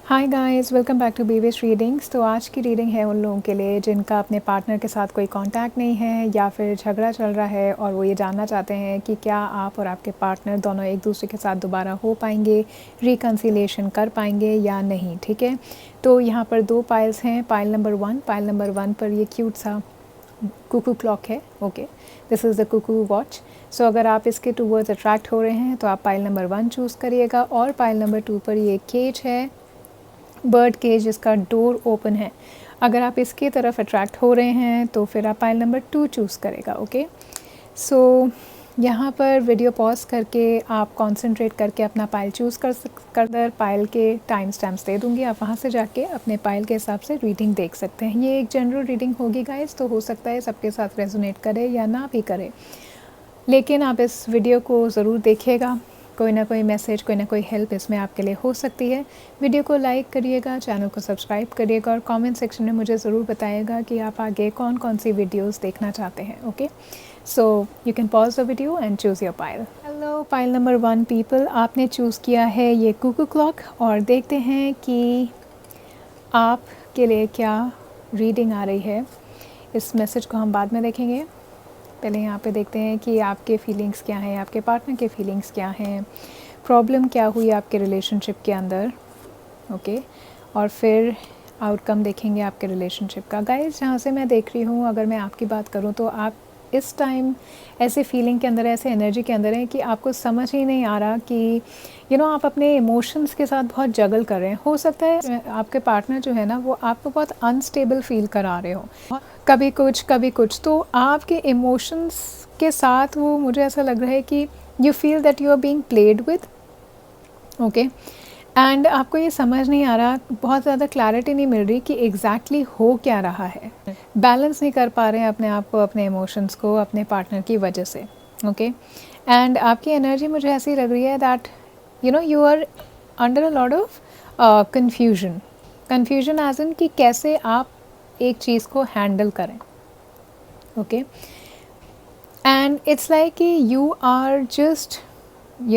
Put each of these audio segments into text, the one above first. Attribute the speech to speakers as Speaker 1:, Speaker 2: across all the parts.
Speaker 1: Hi guys, welcome back to बीवेस readings. तो आज की रीडिंग है उन लोगों के लिए जिनका अपने पार्टनर के साथ कोई कांटेक्ट नहीं है या फिर झगड़ा चल रहा है और वो ये जानना चाहते हैं कि क्या आप और आपके पार्टनर दोनों एक दूसरे के साथ दोबारा हो पाएंगे, रिकन्सिलिएशन कर पाएंगे या नहीं। ठीक है, तो यहाँ पर दो पाइल्स हैं। पाइल नंबर वन पर ये क्यूट सा कुकू क्लॉक है। Okay, this is the cuckoo watch. So अगर आप इसके टूवर्ड्स अट्रैक्ट हो रहे हैं तो आप पाइल नंबर 1 चूज़ करिएगा। और पाइल नंबर 2 पर ये केज है, बर्ड केज जिसका डोर ओपन है। अगर आप इसकी तरफ अट्रैक्ट हो रहे हैं तो फिर आप पाइल नंबर 2 चूज़ करेगा। ओके, सो यहाँ पर वीडियो पॉज करके आप कंसंट्रेट करके अपना पाइल चूज़ कर पाइल के टाइम स्टैम्प्स दे दूँगी। आप वहाँ से जाके अपने पाइल के हिसाब से रीडिंग देख सकते हैं। ये एक जनरल रीडिंग होगी गाइस, तो हो सकता है सबके साथ रेजोनेट करे या ना भी करे, लेकिन आप इस वीडियो को ज़रूर देखिएगा। कोई ना कोई मैसेज, कोई ना कोई हेल्प इसमें आपके लिए हो सकती है। वीडियो को लाइक करिएगा, चैनल को सब्सक्राइब करिएगा और कमेंट सेक्शन में मुझे ज़रूर बताइएगा कि आप आगे कौन कौन सी वीडियोस देखना चाहते हैं। Okay, so you can pause the video and choose your pile. Hello pile number 1 people, आपने चूज़ किया है ये कुकू क्लॉक और देखते हैं कि आपके लिए क्या रीडिंग आ रही है। इस मैसेज को हम बाद में देखेंगे, पहले यहाँ पे देखते हैं कि आपके फीलिंग्स क्या हैं, आपके पार्टनर के फीलिंग्स क्या हैं, प्रॉब्लम क्या हुई आपके रिलेशनशिप के अंदर। ओके, और फिर आउटकम देखेंगे आपके रिलेशनशिप का। गाइस, जहाँ से मैं देख रही हूँ, अगर मैं आपकी बात करूँ तो आप इस टाइम ऐसे फीलिंग के अंदर, ऐसे एनर्जी के अंदर हैं कि आपको समझ ही नहीं आ रहा कि आप अपने इमोशंस के साथ बहुत जगल कर रहे हैं। हो सकता है आपके पार्टनर जो है ना, वो आपको बहुत अनस्टेबल फील करा रहे हो, कभी कुछ। तो आपके इमोशंस के साथ वो, मुझे ऐसा लग रहा है कि you feel that you are being played with. Okay, and आपको ये समझ नहीं आ रहा, बहुत ज़्यादा क्लैरिटी नहीं मिल रही कि एग्जैक्टली हो क्या रहा है। बैलेंस नहीं कर पा रहे हैं अपने आप को, अपने इमोशंस को अपने पार्टनर की वजह से। ओके, एंड आपकी एनर्जी मुझे ऐसी लग रही है that you are under a lot of confusion as in कि कैसे आप एक चीज़ को हैंडल करें। ओके, एंड इट्स लाइक कि you are just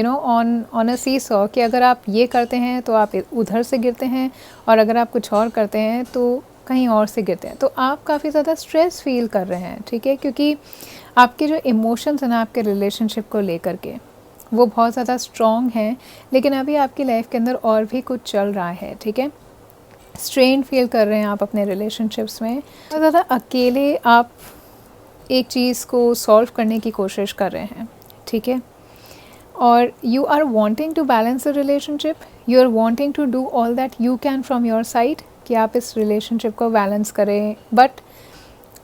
Speaker 1: on a seesaw, कि अगर आप ये करते हैं तो आप उधर से गिरते हैं और अगर आप कुछ और करते हैं तो कहीं और से गिरते हैं। तो आप काफ़ी ज़्यादा स्ट्रेस फील कर रहे हैं। ठीक है, क्योंकि आपके जो इमोशंस हैं ना आपके रिलेशनशिप को लेकर के, वो बहुत ज़्यादा स्ट्रॉन्ग हैं, लेकिन अभी आपकी लाइफ के अंदर और भी कुछ चल रहा है। ठीक है, स्ट्रेन फील कर रहे हैं आप अपने रिलेशनशिप्स में, बहुत ज़्यादा अकेले आप एक चीज़ को सॉल्व करने की कोशिश कर रहे हैं। ठीक है, और you are wanting to balance the relationship, you are wanting to do all that you can from your side कि आप इस रिलेशनशिप को बैलेंस करें, बट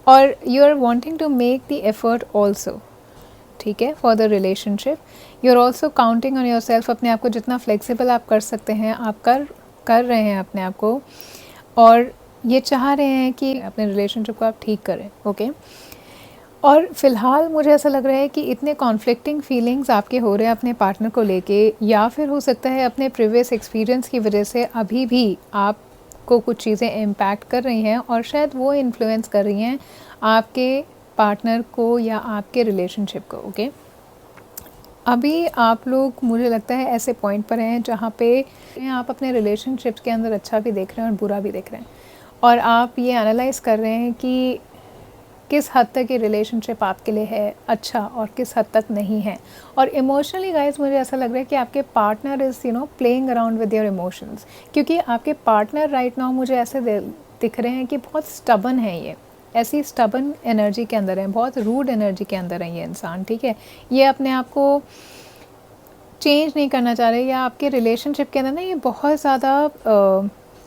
Speaker 1: और you are wanting to make the effort also. ठीक है, for the relationship you are also counting on yourself. अपने आप को जितना फ्लेक्सिबल आप कर सकते हैं आप कर रहे हैं अपने आप को, और ये चाह रहे हैं कि अपने रिलेशनशिप को आप ठीक करें। ओके, और फ़िलहाल मुझे ऐसा लग रहा है कि इतने कॉन्फ्लिक्टिंग फीलिंग्स आपके हो रहे हैं अपने पार्टनर को लेके, या फिर हो सकता है अपने प्रीवियस एक्सपीरियंस की वजह से अभी भी आपको कुछ चीज़ें इम्पैक्ट कर रही हैं और शायद वो इन्फ्लुएंस कर रही हैं आपके पार्टनर को या आपके रिलेशनशिप को। ओके, अभी आप लोग, मुझे लगता है, ऐसे पॉइंट पर हैं जहाँ पे आप अपने रिलेशनशिप्स के अंदर अच्छा भी देख रहे हैं और बुरा भी देख रहे हैं, और आप ये एनालाइज़ कर रहे हैं कि किस हद तक ये रिलेशनशिप आपके लिए है अच्छा और किस हद तक नहीं है। और इमोशनली गाइस, मुझे ऐसा लग रहा है कि आपके partner is playing around with your emotions, क्योंकि आपके पार्टनर राइट नाउ मुझे ऐसे दिख रहे हैं कि बहुत स्टबन है, ये ऐसी स्टबन एनर्जी के अंदर है, बहुत रूड एनर्जी के अंदर है ये इंसान। ठीक है, ये अपने आप को चेंज नहीं करना चाह रहे, या आपके रिलेशनशिप के अंदर ना ये बहुत ज़्यादा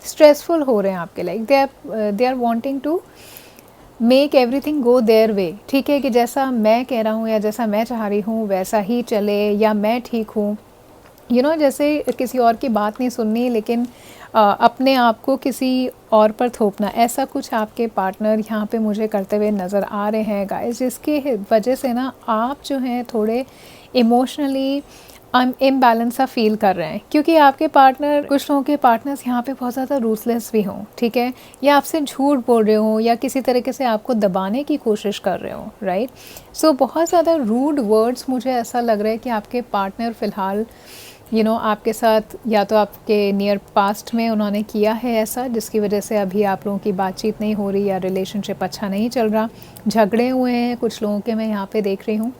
Speaker 1: स्ट्रेसफुल हो रहे हैं आपके, like they are wanting to make everything go their way. ठीक है, कि जैसा मैं कह रहा हूँ या जैसा मैं चाह रही हूँ वैसा ही चले, या मैं ठीक हूँ, जैसे किसी और की बात नहीं सुननी, लेकिन अपने आप को किसी और पर थोपना, ऐसा कुछ आपके पार्टनर यहाँ पे मुझे करते हुए नज़र आ रहे हैं गाइस, जिसकी वजह से ना आप जो हैं थोड़े इमोशनली इम्बैलेंस सा फील कर रहे हैं, क्योंकि आपके पार्टनर, कुछ लोगों के पार्टनर्स यहाँ पे बहुत ज़्यादा रूथलेस भी हों। ठीक है, या आपसे झूठ बोल रहे हों या किसी तरीके से आपको दबाने की कोशिश कर रहे हों। राइट, सो बहुत ज़्यादा रूड वर्ड्स, मुझे ऐसा लग रहा है कि आपके पार्टनर फ़िलहाल आपके साथ या तो आपके नियर पास्ट में उन्होंने किया है ऐसा, जिसकी वजह से अभी आप लोगों की बातचीत नहीं हो रही या रिलेशनशिप अच्छा नहीं चल रहा, झगड़े हुए हैं कुछ लोगों के, मैं यहाँ पे देख रही हूँ।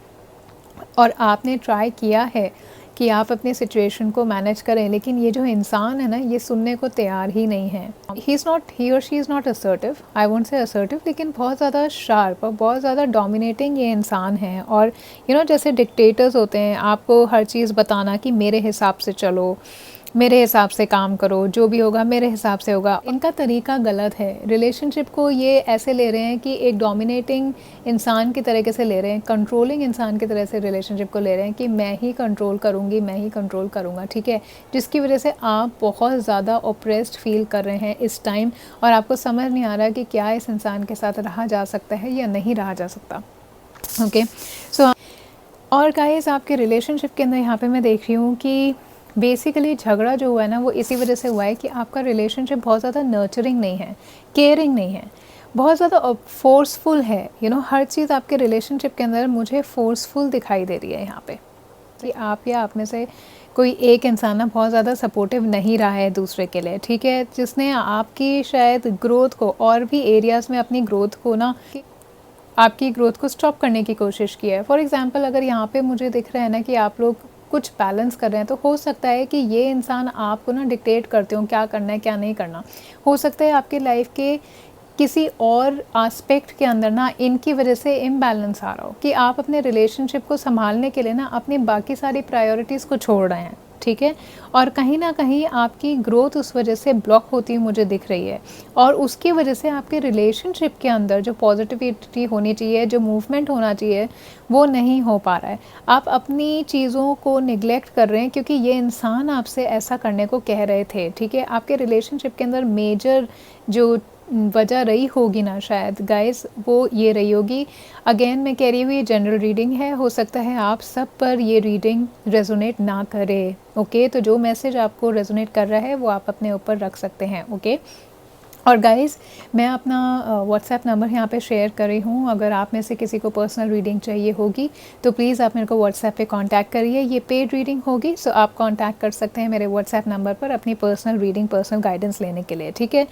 Speaker 1: और आपने ट्राई किया है कि आप अपनी सिचुएशन को मैनेज करें, लेकिन ये जो इंसान है ना, ये सुनने को तैयार ही नहीं है। ही और she is not assertive, I won't say assertive, लेकिन बहुत ज़्यादा शार्प और बहुत ज़्यादा डोमिनेटिंग ये इंसान है। और जैसे डिक्टेटर्स होते हैं, आपको हर चीज़ बताना कि मेरे हिसाब से चलो, मेरे हिसाब से काम करो, जो भी होगा मेरे हिसाब से होगा। इनका तरीका गलत है। रिलेशनशिप को ये ऐसे ले रहे हैं कि एक डोमिनेटिंग इंसान की तरीके से ले रहे हैं, कंट्रोलिंग इंसान की तरह से रिलेशनशिप को ले रहे हैं कि मैं ही कंट्रोल करूँगी, मैं ही कंट्रोल करूँगा, ठीक है। जिसकी वजह से आप बहुत ज़्यादा ओप्रेस्ड फील कर रहे हैं इस टाइम, और आपको समझ नहीं आ रहा कि क्या इस इंसान के साथ रहा जा सकता है या नहीं रहा जा सकता। ओके, सो और गाइस, आपके रिलेशनशिप के अंदर यहाँ पे मैं देख रही हूँ कि बेसिकली झगड़ा जो हुआ है ना, वो इसी वजह से हुआ है कि आपका रिलेशनशिप बहुत ज़्यादा नर्चरिंग नहीं है, केयरिंग नहीं है, बहुत ज़्यादा फोर्सफुल है। हर चीज़ आपके रिलेशनशिप के अंदर मुझे फोर्सफुल दिखाई दे रही है यहाँ पे, कि आप या आप में से कोई एक इंसान ना बहुत ज़्यादा सपोर्टिव नहीं रहा है दूसरे के लिए, ठीक है, जिसने आपकी शायद ग्रोथ को और भी एरियाज़ में अपनी ग्रोथ को ना, आपकी ग्रोथ को स्टॉप करने की कोशिश की है। फॉर एग्ज़ाम्पल, अगर यहाँ पे मुझे दिख रहा है ना कि आप लोग कुछ बैलेंस कर रहे हैं, तो हो सकता है कि ये इंसान आपको ना डिक्टेट करते हो क्या करना है क्या नहीं करना। हो सकता है आपके लाइफ के किसी और एस्पेक्ट के अंदर ना इनकी वजह से इम्बैलेंस आ रहा हो, कि आप अपने रिलेशनशिप को संभालने के लिए ना अपनी बाकी सारी प्रायोरिटीज़ को छोड़ रहे हैं, ठीक है। और कहीं ना कहीं आपकी ग्रोथ उस वजह से ब्लॉक होती हुई मुझे दिख रही है, और उसकी वजह से आपके रिलेशनशिप के अंदर जो पॉजिटिविटी होनी चाहिए, जो मूवमेंट होना चाहिए, वो नहीं हो पा रहा है। आप अपनी चीज़ों को निगलेक्ट कर रहे हैं क्योंकि ये इंसान आपसे ऐसा करने को कह रहे थे, ठीक है। आपके रिलेशनशिप के अंदर मेजर जो वजह रही होगी ना शायद गाइस, वो ये रही होगी। अगेन मैं कह रही हूँ, ये जनरल रीडिंग है, हो सकता है आप सब पर ये रीडिंग रेजोनेट ना करे, ओके। तो जो मैसेज आपको रेजोनेट कर रहा है वो आप अपने ऊपर रख सकते हैं, ओके। और गाइस, मैं अपना व्हाट्सएप नंबर यहाँ पे शेयर कर रही हूँ। अगर आप में से किसी को पर्सनल रीडिंग चाहिए होगी तो प्लीज़ आप मेरे को व्हाट्सएप पे कांटेक्ट करिए। ये पेड रीडिंग होगी, सो आप कांटेक्ट कर सकते हैं मेरे व्हाट्सएप नंबर पर अपनी पर्सनल रीडिंग, पर्सनल गाइडेंस लेने के लिए, ठीक है।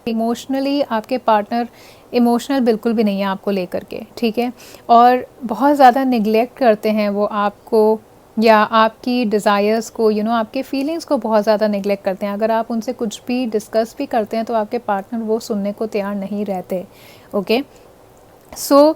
Speaker 1: इमोशनली आपके पार्टनर इमोशनल बिल्कुल भी नहीं है आपको लेकर के, ठीक है। और बहुत ज़्यादा निगलेक्ट करते हैं वो आपको, या आपकी डिज़ायर्स को, आपके फीलिंग्स को बहुत ज़्यादा निगलेक्ट करते हैं। अगर आप उनसे कुछ भी डिस्कस भी करते हैं तो आपके पार्टनर वो सुनने को तैयार नहीं रहते, ओके। सो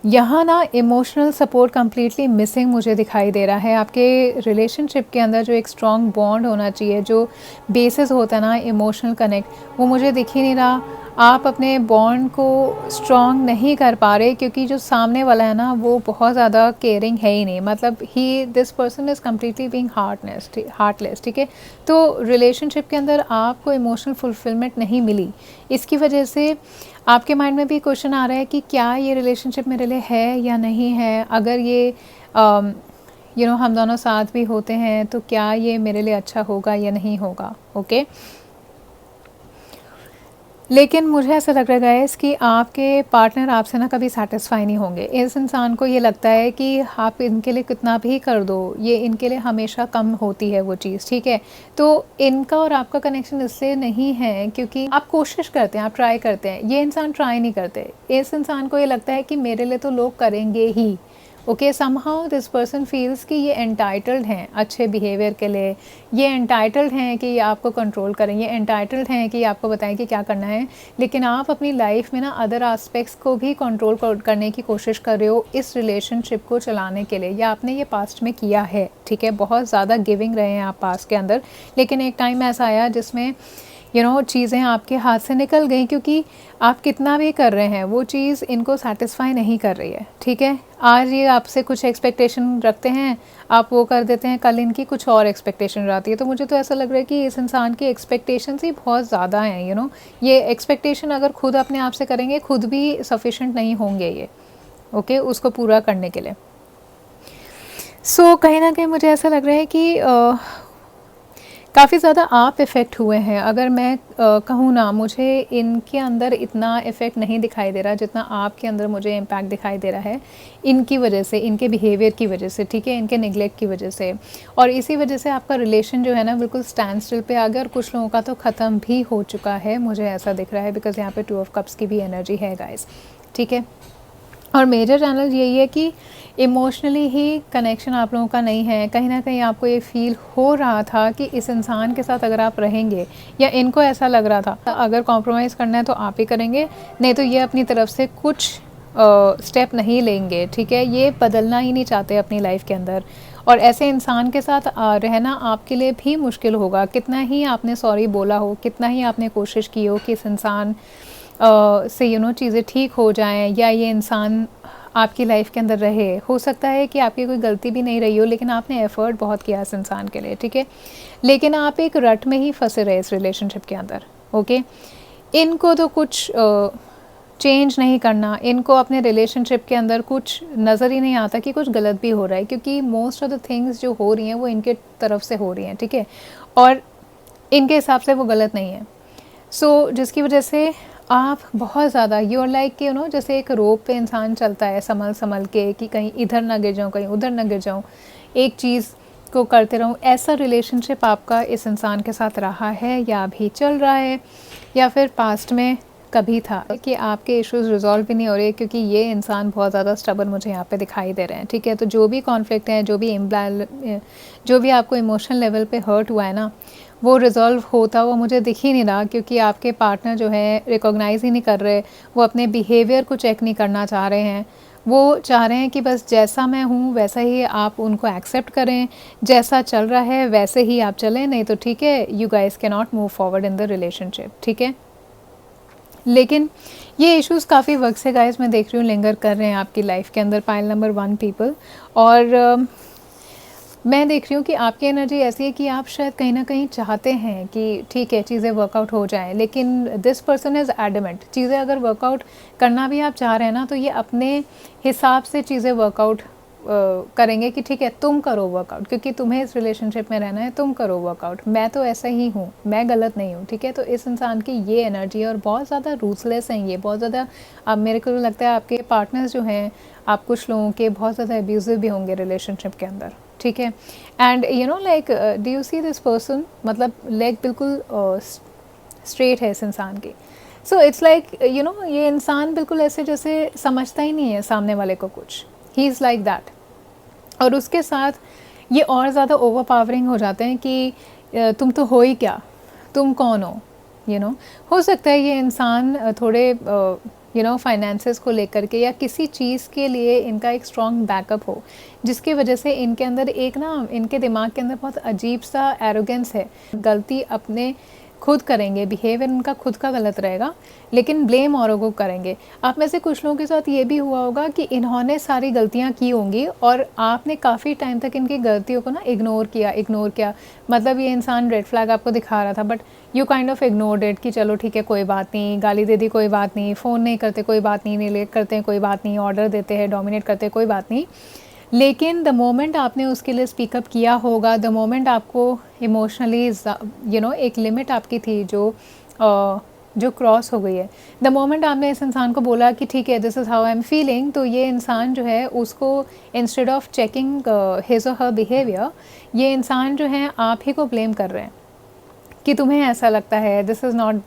Speaker 1: यहाँ ना इमोशनल सपोर्ट कम्प्लीटली मिसिंग मुझे दिखाई दे रहा है। आपके रिलेशनशिप के अंदर जो एक स्ट्रॉन्ग बॉन्ड होना चाहिए, जो बेसिस होता है ना इमोशनल कनेक्ट, वो मुझे दिख ही नहीं रहा। आप अपने बॉन्ड को स्ट्रॉन्ग नहीं कर पा रहे क्योंकि जो सामने वाला है ना वो बहुत ज़्यादा केयरिंग है ही नहीं, मतलब this person is completely being heartless, ठीक है। तो रिलेशनशिप के अंदर आपको इमोशनल फुलफिलमेंट नहीं मिली, इसकी वजह से आपके माइंड में भी क्वेश्चन आ रहा है कि क्या ये रिलेशनशिप मेरे लिए है या नहीं है। अगर ये हम दोनों साथ भी होते हैं तो क्या ये मेरे लिए अच्छा होगा या नहीं होगा, ओके। लेकिन मुझे ऐसा लग रहा है कि आपके पार्टनर आपसे ना कभी सेटिस्फाई नहीं होंगे। इस इंसान को ये लगता है कि आप इनके लिए कितना भी कर दो, ये इनके लिए हमेशा कम होती है वो चीज़, ठीक है। तो इनका और आपका कनेक्शन इसलिए नहीं है क्योंकि आप कोशिश करते हैं, आप ट्राई करते हैं, ये इंसान ट्राई नहीं करते। इस इंसान को ये लगता है कि मेरे लिए तो लोग करेंगे ही, okay. Somehow this person feels कि ये एंटाइटल्ड हैं अच्छे बिहेवियर के लिए, ये एंटाइटल्ड हैं कि ये आपको कंट्रोल करें, ये एंटाइटल्ड हैं कि आपको बताएं कि क्या करना है। लेकिन आप अपनी लाइफ में ना अदर एस्पेक्ट्स को भी कंट्रोल करने की कोशिश कर रहे हो इस रिलेशनशिप को चलाने के लिए, या आपने ये पास्ट में किया है, ठीक है। बहुत ज़्यादा गिविंग रहे हैं आप पास्ट के अंदर, लेकिन एक टाइम ऐसा आया जिसमें चीज़ें आपके हाथ से निकल गई क्योंकि आप कितना भी कर रहे हैं वो चीज़ इनको सेटिस्फाई नहीं कर रही है, ठीक है। आज ये आपसे कुछ एक्सपेक्टेशन रखते हैं, आप वो कर देते हैं, कल इनकी कुछ और एक्सपेक्टेशन रहती है। तो मुझे तो ऐसा लग रहा है कि इस इंसान की एक्सपेक्टेशंस ही बहुत ज़्यादा हैं, ये एक्सपेक्टेशन अगर खुद अपने आप से करेंगे खुद भी सफिशेंट नहीं होंगे ये, ओके, उसको पूरा करने के लिए। सो कहीं ना कहीं मुझे ऐसा लग रहा है कि काफ़ी ज़्यादा आप इफ़ेक्ट हुए हैं। अगर मैं कहूँ ना, मुझे इनके अंदर इतना इफ़ेक्ट नहीं दिखाई दे रहा जितना आपके अंदर मुझे इम्पैक्ट दिखाई दे रहा है, इनकी वजह से, इनके बिहेवियर की वजह से, ठीक है, इनके नेगलेक्ट की वजह से। और इसी वजह से आपका रिलेशन जो है ना बिल्कुल स्टैंड स्टिल पे आ गया, और कुछ लोगों का तो ख़त्म भी हो चुका है, मुझे ऐसा दिख रहा है, बिकॉज़ यहाँ पे 2 ऑफ कप्स की भी एनर्जी है गाइस, ठीक है। और मेजर चैनल यही है कि इमोशनली ही कनेक्शन आप लोगों का नहीं है। कहीं ना कहीं आपको ये फील हो रहा था कि इस इंसान के साथ अगर आप रहेंगे, या इनको ऐसा लग रहा था अगर कॉम्प्रोमाइज़ करना है तो आप ही करेंगे, नहीं तो ये अपनी तरफ से कुछ स्टेप नहीं लेंगे, ठीक है। ये बदलना ही नहीं चाहते अपनी लाइफ के अंदर, और ऐसे इंसान के साथ रहना आपके लिए भी मुश्किल होगा। कितना ही आपने सॉरी बोला हो, कितना ही आपने कोशिश की हो कि इस इंसान से चीज़ें ठीक हो जाएं, या ये इंसान आपकी लाइफ के अंदर रहे, हो सकता है कि आपकी कोई गलती भी नहीं रही हो, लेकिन आपने एफ़र्ट बहुत किया इस इंसान के लिए, ठीक है। लेकिन आप एक रट में ही फंसे रहे इस रिलेशनशिप के अंदर, ओके। इनको तो कुछ चेंज नहीं करना, इनको अपने रिलेशनशिप के अंदर कुछ नज़र ही नहीं आता कि कुछ गलत भी हो रहा है, क्योंकि मोस्ट ऑफ द थिंग्स जो हो रही हैं वो इनके तरफ से हो रही हैं, ठीक है, और इनके हिसाब से वो गलत नहीं है। जिसकी वजह से आप बहुत ज़्यादा यू आर लाइक जैसे एक रोप पे इंसान चलता है संभल संभल के, कि कहीं इधर ना गिर जाऊँ, कहीं उधर ना गिर जाऊँ, एक चीज़ को करते रहूँ। ऐसा रिलेशनशिप आपका इस इंसान के साथ रहा है, या अभी चल रहा है, या फिर पास्ट में कभी था, कि आपके इश्यूज़ रिजॉल्व भी नहीं हो रहे, क्योंकि ये इंसान बहुत ज़्यादा स्टबर्न मुझे यहाँ पे दिखाई दे रहे हैं, ठीक है। तो जो भी कॉन्फ्लिक्ट है, जो भी आपको इमोशनल लेवल पे हर्ट हुआ है ना, वो रिज़ॉल्व होता हुआ मुझे दिख ही नहीं रहा, क्योंकि आपके पार्टनर जो है रिकॉग्नाइज़ ही नहीं कर रहे, वो अपने बिहेवियर को चेक नहीं करना चाह रहे हैं। वो चाह रहे हैं कि बस जैसा मैं हूँ वैसा ही आप उनको एक्सेप्ट करें, जैसा चल रहा है वैसे ही आप चलें, नहीं तो ठीक है, you guys can not move forward in the relationship, ठीक है। लेकिन ये इश्यूज़ काफ़ी वक्त से गाइस मैं देख रही हूँ लिंगर कर रहे हैं आपकी लाइफ के अंदर, पाइल नंबर 1 पीपल। और मैं देख रही हूँ कि आपकी एनर्जी ऐसी है कि आप शायद कहीं ना कहीं चाहते हैं कि ठीक है चीज़ें वर्कआउट हो जाएं, लेकिन दिस पर्सन इज़ एडमेंट। चीज़ें अगर वर्कआउट करना भी आप चाह रहे हैं ना, तो ये अपने हिसाब से चीज़ें वर्कआउट करेंगे कि ठीक है तुम करो वर्कआउट, क्योंकि तुम्हें इस रिलेशनशिप में रहना है, तुम करो वर्कआउट, मैं तो ऐसा ही हूँ, मैं गलत नहीं हूँ, ठीक है। तो इस इंसान की ये एनर्जी है, और बहुत ज़्यादा रूथलेस हैं ये, बहुत ज़्यादा। अब मेरे को लगता है आपके पार्टनर्स जो हैं, आप कुछ लोगों के बहुत ज़्यादा अब्यूजिव भी होंगे रिलेशनशिप के अंदर, ठीक है। And like do you see this person, मतलब लेग बिल्कुल स्ट्रेट है इस इंसान की। सो इट्स लाइक ये इंसान बिल्कुल ऐसे जैसे समझता ही नहीं है सामने वाले को कुछ, ही इज़ लाइक दैट। और उसके साथ ये और ज़्यादा ओवर पावरिंग हो जाते हैं कि तुम तो हो ही क्या, तुम कौन हो, हो सकता है ये इंसान थोड़े फाइनेंसेस को लेकर के या किसी चीज़ के लिए इनका एक स्ट्रॉन्ग बैकअप हो, जिसकी वजह से इनके अंदर एक इनके दिमाग के अंदर बहुत अजीब सा एरोगेंस है। गलती अपने खुद करेंगे, बिहेवियर उनका खुद का गलत रहेगा, लेकिन ब्लेम औरों को करेंगे। आप में से कुछ लोगों के साथ ये भी हुआ होगा कि इन्होंने सारी गलतियाँ की होंगी, और आपने काफ़ी टाइम तक इनकी गलतियों को ना इग्नोर किया। मतलब ये इंसान रेड फ्लैग आपको दिखा रहा था, but you kind of ignored it, कि चलो ठीक है कोई बात नहीं, गाली दे दी कोई बात नहीं, फ़ोन नहीं करते कोई बात नहीं, नेगलेक्ट करते हैं कोई बात नहीं, ऑर्डर देते हैं, डोमिनेट करते हैं कोई बात नहीं। लेकिन द मोमेंट आपने उसके लिए स्पीकअप किया होगा, द मोमेंट आपको इमोशनली एक लिमिट आपकी थी जो क्रॉस हो गई है, द मोमेंट आपने इस इंसान को बोला कि ठीक है this is how I am feeling, तो ये इंसान जो है उसको इंस्टेड ऑफ चेकिंग हिज और हर बिहेवियर, ये इंसान जो है आप ही को ब्लेम कर रहे हैं कि तुम्हें ऐसा लगता है, दिस इज़ नॉट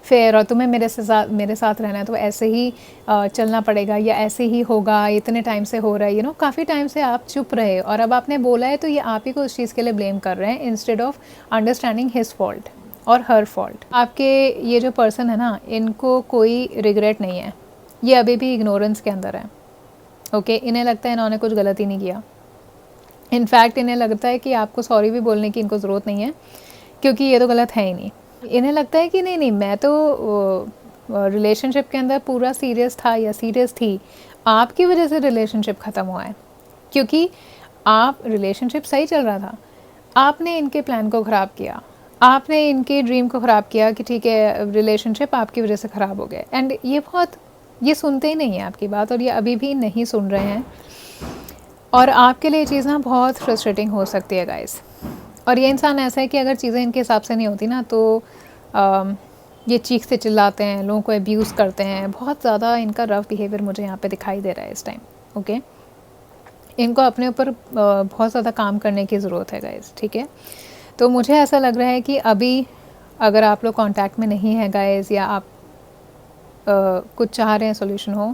Speaker 1: फेयर, और तुम्हें मेरे साथ रहना है तो ऐसे ही चलना पड़ेगा, या ऐसे ही होगा, इतने टाइम से हो रहा है, काफ़ी टाइम से आप चुप रहे, और अब आपने बोला है तो ये आप ही को उस चीज़ के लिए ब्लेम कर रहे हैं, instead of understanding his fault और हर फॉल्ट। आपके ये जो पर्सन है ना, इनको कोई रिग्रेट नहीं है, ये अभी भी इग्नोरेंस के अंदर है, ओके। इन्हें लगता है इन्होंने कुछ गलत ही नहीं किया, इनफैक्ट इन्हें लगता है कि आपको सॉरी भी बोलने की इनको ज़रूरत नहीं है, क्योंकि ये तो गलत है ही नहीं। इन्हें लगता है कि नहीं मैं तो रिलेशनशिप के अंदर पूरा सीरियस था या सीरियस थी, आपकी वजह से रिलेशनशिप ख़त्म हुआ है, क्योंकि आप रिलेशनशिप सही चल रहा था, आपने इनके प्लान को ख़राब किया, आपने इनके ड्रीम को ख़राब किया कि ठीक है रिलेशनशिप आपकी वजह से ख़राब हो गया। एंड ये सुनते ही नहीं है आपकी बात, और ये अभी भी नहीं सुन रहे हैं, और आपके लिए ये चीज़ ना बहुत फ्रस्ट्रेटिंग हो सकती है गाइस। और ये इंसान ऐसा है कि अगर चीज़ें इनके हिसाब से नहीं होती ना तो ये चीखते चिल्लाते हैं, लोगों को अब्यूज़ करते हैं, बहुत ज़्यादा इनका रफ बिहेवियर मुझे यहाँ पे दिखाई दे रहा है इस टाइम। ओके, इनको अपने ऊपर बहुत ज़्यादा काम करने की ज़रूरत है गाइज़, ठीक है। तो मुझे ऐसा लग रहा है कि अभी अगर आप लोग कांटेक्ट में नहीं है गाइज़, या आप कुछ चाह रहे हैं सोल्यूशन हो,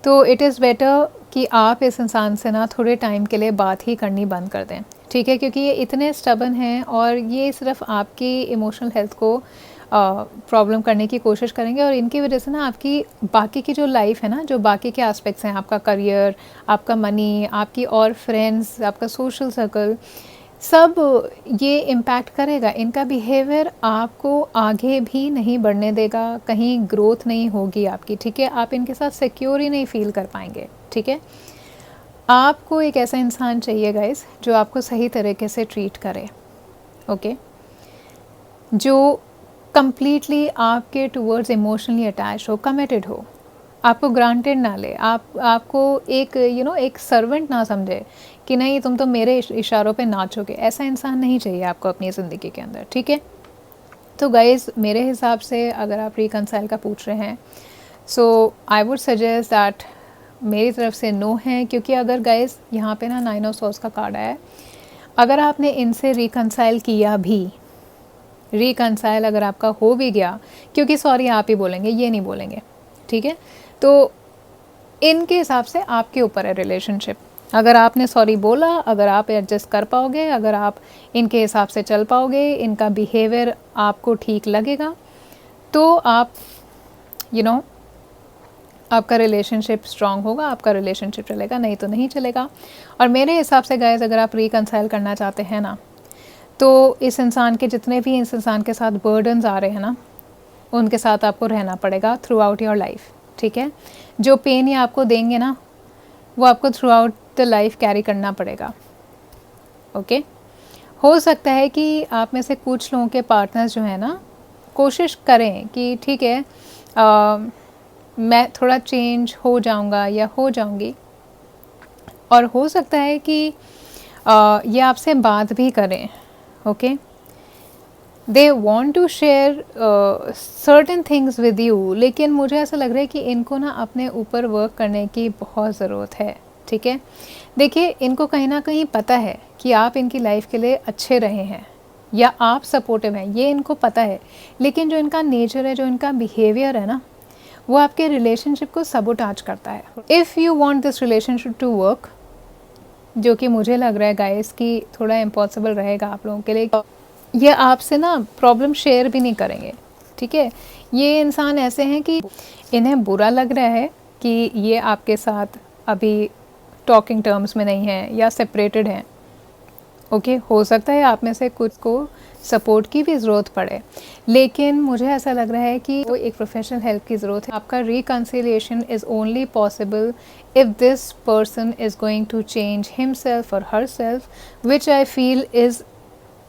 Speaker 1: तो इट इज़ बेटर कि आप इस इंसान से ना थोड़े टाइम के लिए बात ही करनी बंद कर दें, ठीक है। क्योंकि ये इतने स्टबन हैं और ये सिर्फ आपकी इमोशनल हेल्थ को प्रॉब्लम करने की कोशिश करेंगे, और इनकी वजह से ना आपकी बाकी की जो लाइफ है ना, जो बाकी के एस्पेक्ट्स हैं, आपका करियर, आपका मनी, आपकी और फ्रेंड्स, आपका सोशल सर्कल, सब ये इम्पैक्ट करेगा। इनका बिहेवियर आपको आगे भी नहीं बढ़ने देगा, कहीं ग्रोथ नहीं होगी आपकी, ठीक है। आप इनके साथ सिक्योर ही नहीं फील कर पाएंगे, ठीक है। आपको एक ऐसा इंसान चाहिए गाइस जो आपको सही तरीके से ट्रीट करे, ओके, जो कम्प्लीटली आपके टूवर्ड्स इमोशनली अटैच हो, कमिटेड हो, आपको ग्रांटेड ना ले, आपको एक एक सर्वेंट ना समझे कि नहीं तुम तो मेरे इशारों पे नाचोगे। ऐसा इंसान नहीं चाहिए आपको अपनी ज़िंदगी के अंदर, ठीक है। तो गाइज़ मेरे हिसाब से अगर आप रिकंसाइल का पूछ रहे हैं, सो आई वुड सजेस्ट दैट मेरी तरफ से नो है। क्योंकि अगर गाइज़ यहाँ पे ना 9 ऑफ सॉर्ड्स का कार्ड आया है, अगर आपने इनसे रिकंसाइल किया भी, रिकंसाइल अगर आपका हो भी गया, क्योंकि सॉरी आप ही बोलेंगे, ये नहीं बोलेंगे, ठीक है। तो इनके हिसाब से आपके ऊपर है रिलेशनशिप। अगर आपने सॉरी बोला, अगर आप एडजस्ट कर पाओगे, अगर आप इनके हिसाब से चल पाओगे, इनका बिहेवियर आपको ठीक लगेगा, तो आप आपका रिलेशनशिप स्ट्रांग होगा, आपका रिलेशनशिप चलेगा, नहीं तो नहीं चलेगा। और मेरे हिसाब से गाइस अगर आप रिकंसाइल करना चाहते हैं ना, तो इस इंसान के जितने भी इस इंसान के साथ बर्डन्स आ रहे हैं ना, उनके साथ आपको रहना पड़ेगा थ्रू आउट योर लाइफ, ठीक है। जो पेन ये आपको देंगे ना, वो आपको through out the life carry करना पड़ेगा, ओके। हो सकता है कि आप में से कुछ लोगों के पार्टनर्स जो है ना, कोशिश करें कि ठीक है मैं थोड़ा चेंज हो जाऊंगा या हो जाऊंगी, और हो सकता है कि ये आपसे बात भी करें, okay. They want to share certain things with you, लेकिन मुझे ऐसा लग रहा है कि इनको ना अपने ऊपर वर्क करने की बहुत ज़रूरत है, ठीक है। देखिए इनको कहीं ना कहीं पता है कि आप इनकी लाइफ के लिए अच्छे रहे हैं या आप सपोर्टिव हैं, ये इनको पता है। लेकिन जो इनका नेचर है, जो इनका बिहेवियर है ना, वो आपके रिलेशनशिप को सबोटाज करता है। If you want this relationship to work, जो कि मुझे लग रहा है गाइस कि थोड़ा इम्पॉसिबल रहेगा आप लोगों के लिए, ये आपसे ना प्रॉब्लम शेयर भी नहीं करेंगे, ठीक है। ये इंसान ऐसे हैं कि इन्हें बुरा लग रहा है कि ये आपके साथ अभी टॉकिंग टर्म्स में नहीं है या सेपरेटेड हैं, ओके। हो सकता है आप में से कुछ को सपोर्ट की भी ज़रूरत पड़े, लेकिन मुझे ऐसा लग रहा है कि वो एक प्रोफेशनल हेल्प की ज़रूरत है। आपका reconciliation is only possible if this person is going to change himself और herself, which I feel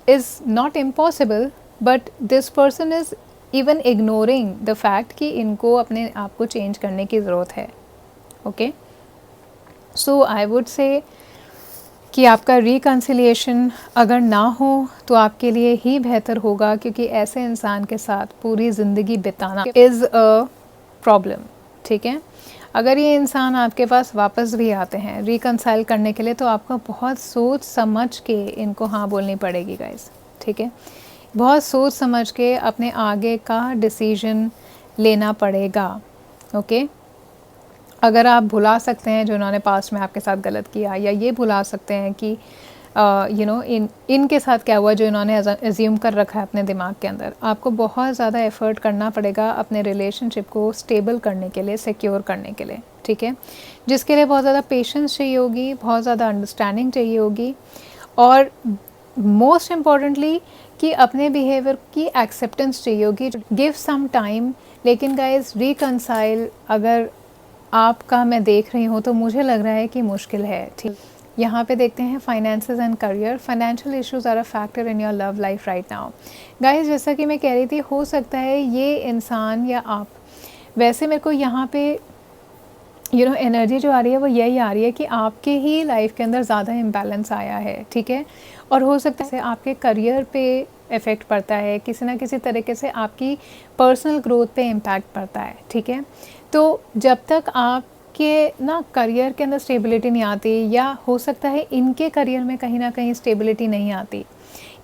Speaker 1: is not impossible, but this person is even ignoring the fact कि इनको अपने आप को चेंज करने की ज़रूरत है, okay. So I would say कि आपका रिकन्सिलिएशन अगर ना हो तो आपके लिए ही बेहतर होगा, क्योंकि ऐसे इंसान के साथ पूरी ज़िंदगी बिताना इज़ अ प्रॉब्लम, ठीक है। अगर ये इंसान आपके पास वापस भी आते हैं रिकंसाइल करने के लिए, तो आपको बहुत सोच समझ के इनको हाँ बोलनी पड़ेगी गाइस, ठीक है। बहुत सोच समझ के अपने आगे का डिसीजन लेना पड़ेगा, ओके। अगर आप भुला सकते हैं जो इन्होंने पास्ट में आपके साथ गलत किया, या ये भुला सकते हैं कि इनके साथ क्या हुआ जो इन्होंने एज्यूम कर रखा है अपने दिमाग के अंदर, आपको बहुत ज़्यादा एफ़र्ट करना पड़ेगा अपने रिलेशनशिप को स्टेबल करने के लिए, सिक्योर करने के लिए, ठीक है। जिसके लिए बहुत ज़्यादा पेशेंस चाहिए होगी, बहुत ज़्यादा अंडरस्टैंडिंग चाहिए होगी, और मोस्ट इम्पॉर्टेंटली कि अपने बिहेवियर की एक्सेप्टेंस चाहिए होगी। Give some time. लेकिन गाइज रिकंसाइल अगर आपका मैं देख रही हूँ तो मुझे लग रहा है कि मुश्किल है, ठीक। यहाँ पे देखते हैं finances and career. Financial issues are a factor in your love life right now guys. जैसा कि मैं कह रही थी, हो सकता है ये इंसान या आप, वैसे मेरे को यहाँ पे एनर्जी जो आ रही है वो यही आ रही है कि आपके ही लाइफ के अंदर ज़्यादा इम्बैलेंस आया है, ठीक है। और हो सकता है आपके करियर पे इफ़ेक्ट पड़ता है, किसी ना किसी तरीके से आपकी पर्सनल ग्रोथ पे इम्पैक्ट पड़ता है, ठीक है। तो जब तक आपके ना करियर के अंदर स्टेबिलिटी नहीं आती, या हो सकता है इनके करियर में कहीं ना कहीं स्टेबिलिटी नहीं आती,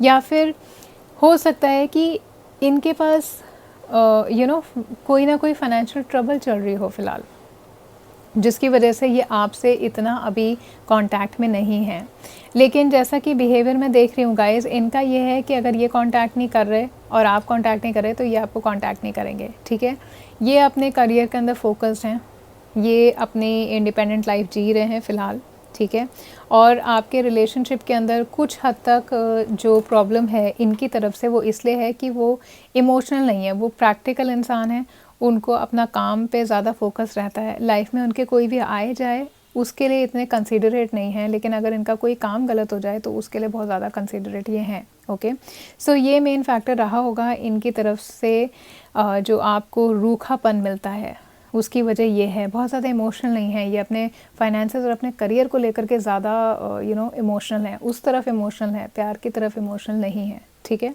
Speaker 1: या फिर हो सकता है कि इनके पास कोई ना कोई फाइनेंशियल ट्रबल चल रही हो फ़िलहाल, जिसकी वजह से ये आपसे इतना अभी कांटेक्ट में नहीं है। लेकिन जैसा कि बिहेवियर मैं देख रही हूँ गाइस, इनका ये है कि अगर ये कांटेक्ट नहीं कर रहे और आप कांटेक्ट नहीं कर रहे तो ये आपको कांटेक्ट नहीं करेंगे, ठीक है। ये अपने करियर के अंदर फोकस्ड हैं, ये अपनी इंडिपेंडेंट लाइफ जी रहे हैं फ़िलहाल, ठीक है। और आपके रिलेशनशिप के अंदर कुछ हद तक जो प्रॉब्लम है इनकी तरफ से, वो इसलिए है कि वो इमोशनल नहीं है, वो प्रैक्टिकल इंसान है। उनको अपना काम पे ज़्यादा फोकस रहता है, लाइफ में उनके कोई भी आए जाए उसके लिए इतने कंसिडरेट नहीं हैं, लेकिन अगर इनका कोई काम गलत हो जाए तो उसके लिए बहुत ज़्यादा कंसिडरेट ये हैं, ओके। सो ये मेन फैक्टर रहा होगा इनकी तरफ से, जो आपको रूखापन मिलता है उसकी वजह ये है। बहुत ज़्यादा इमोशनल नहीं है ये, अपने फाइनेंसेस और अपने करियर को लेकर के ज़्यादा इमोशनल है, उस तरफ इमोशनल है, प्यार की तरफ इमोशनल नहीं है, ठीक है।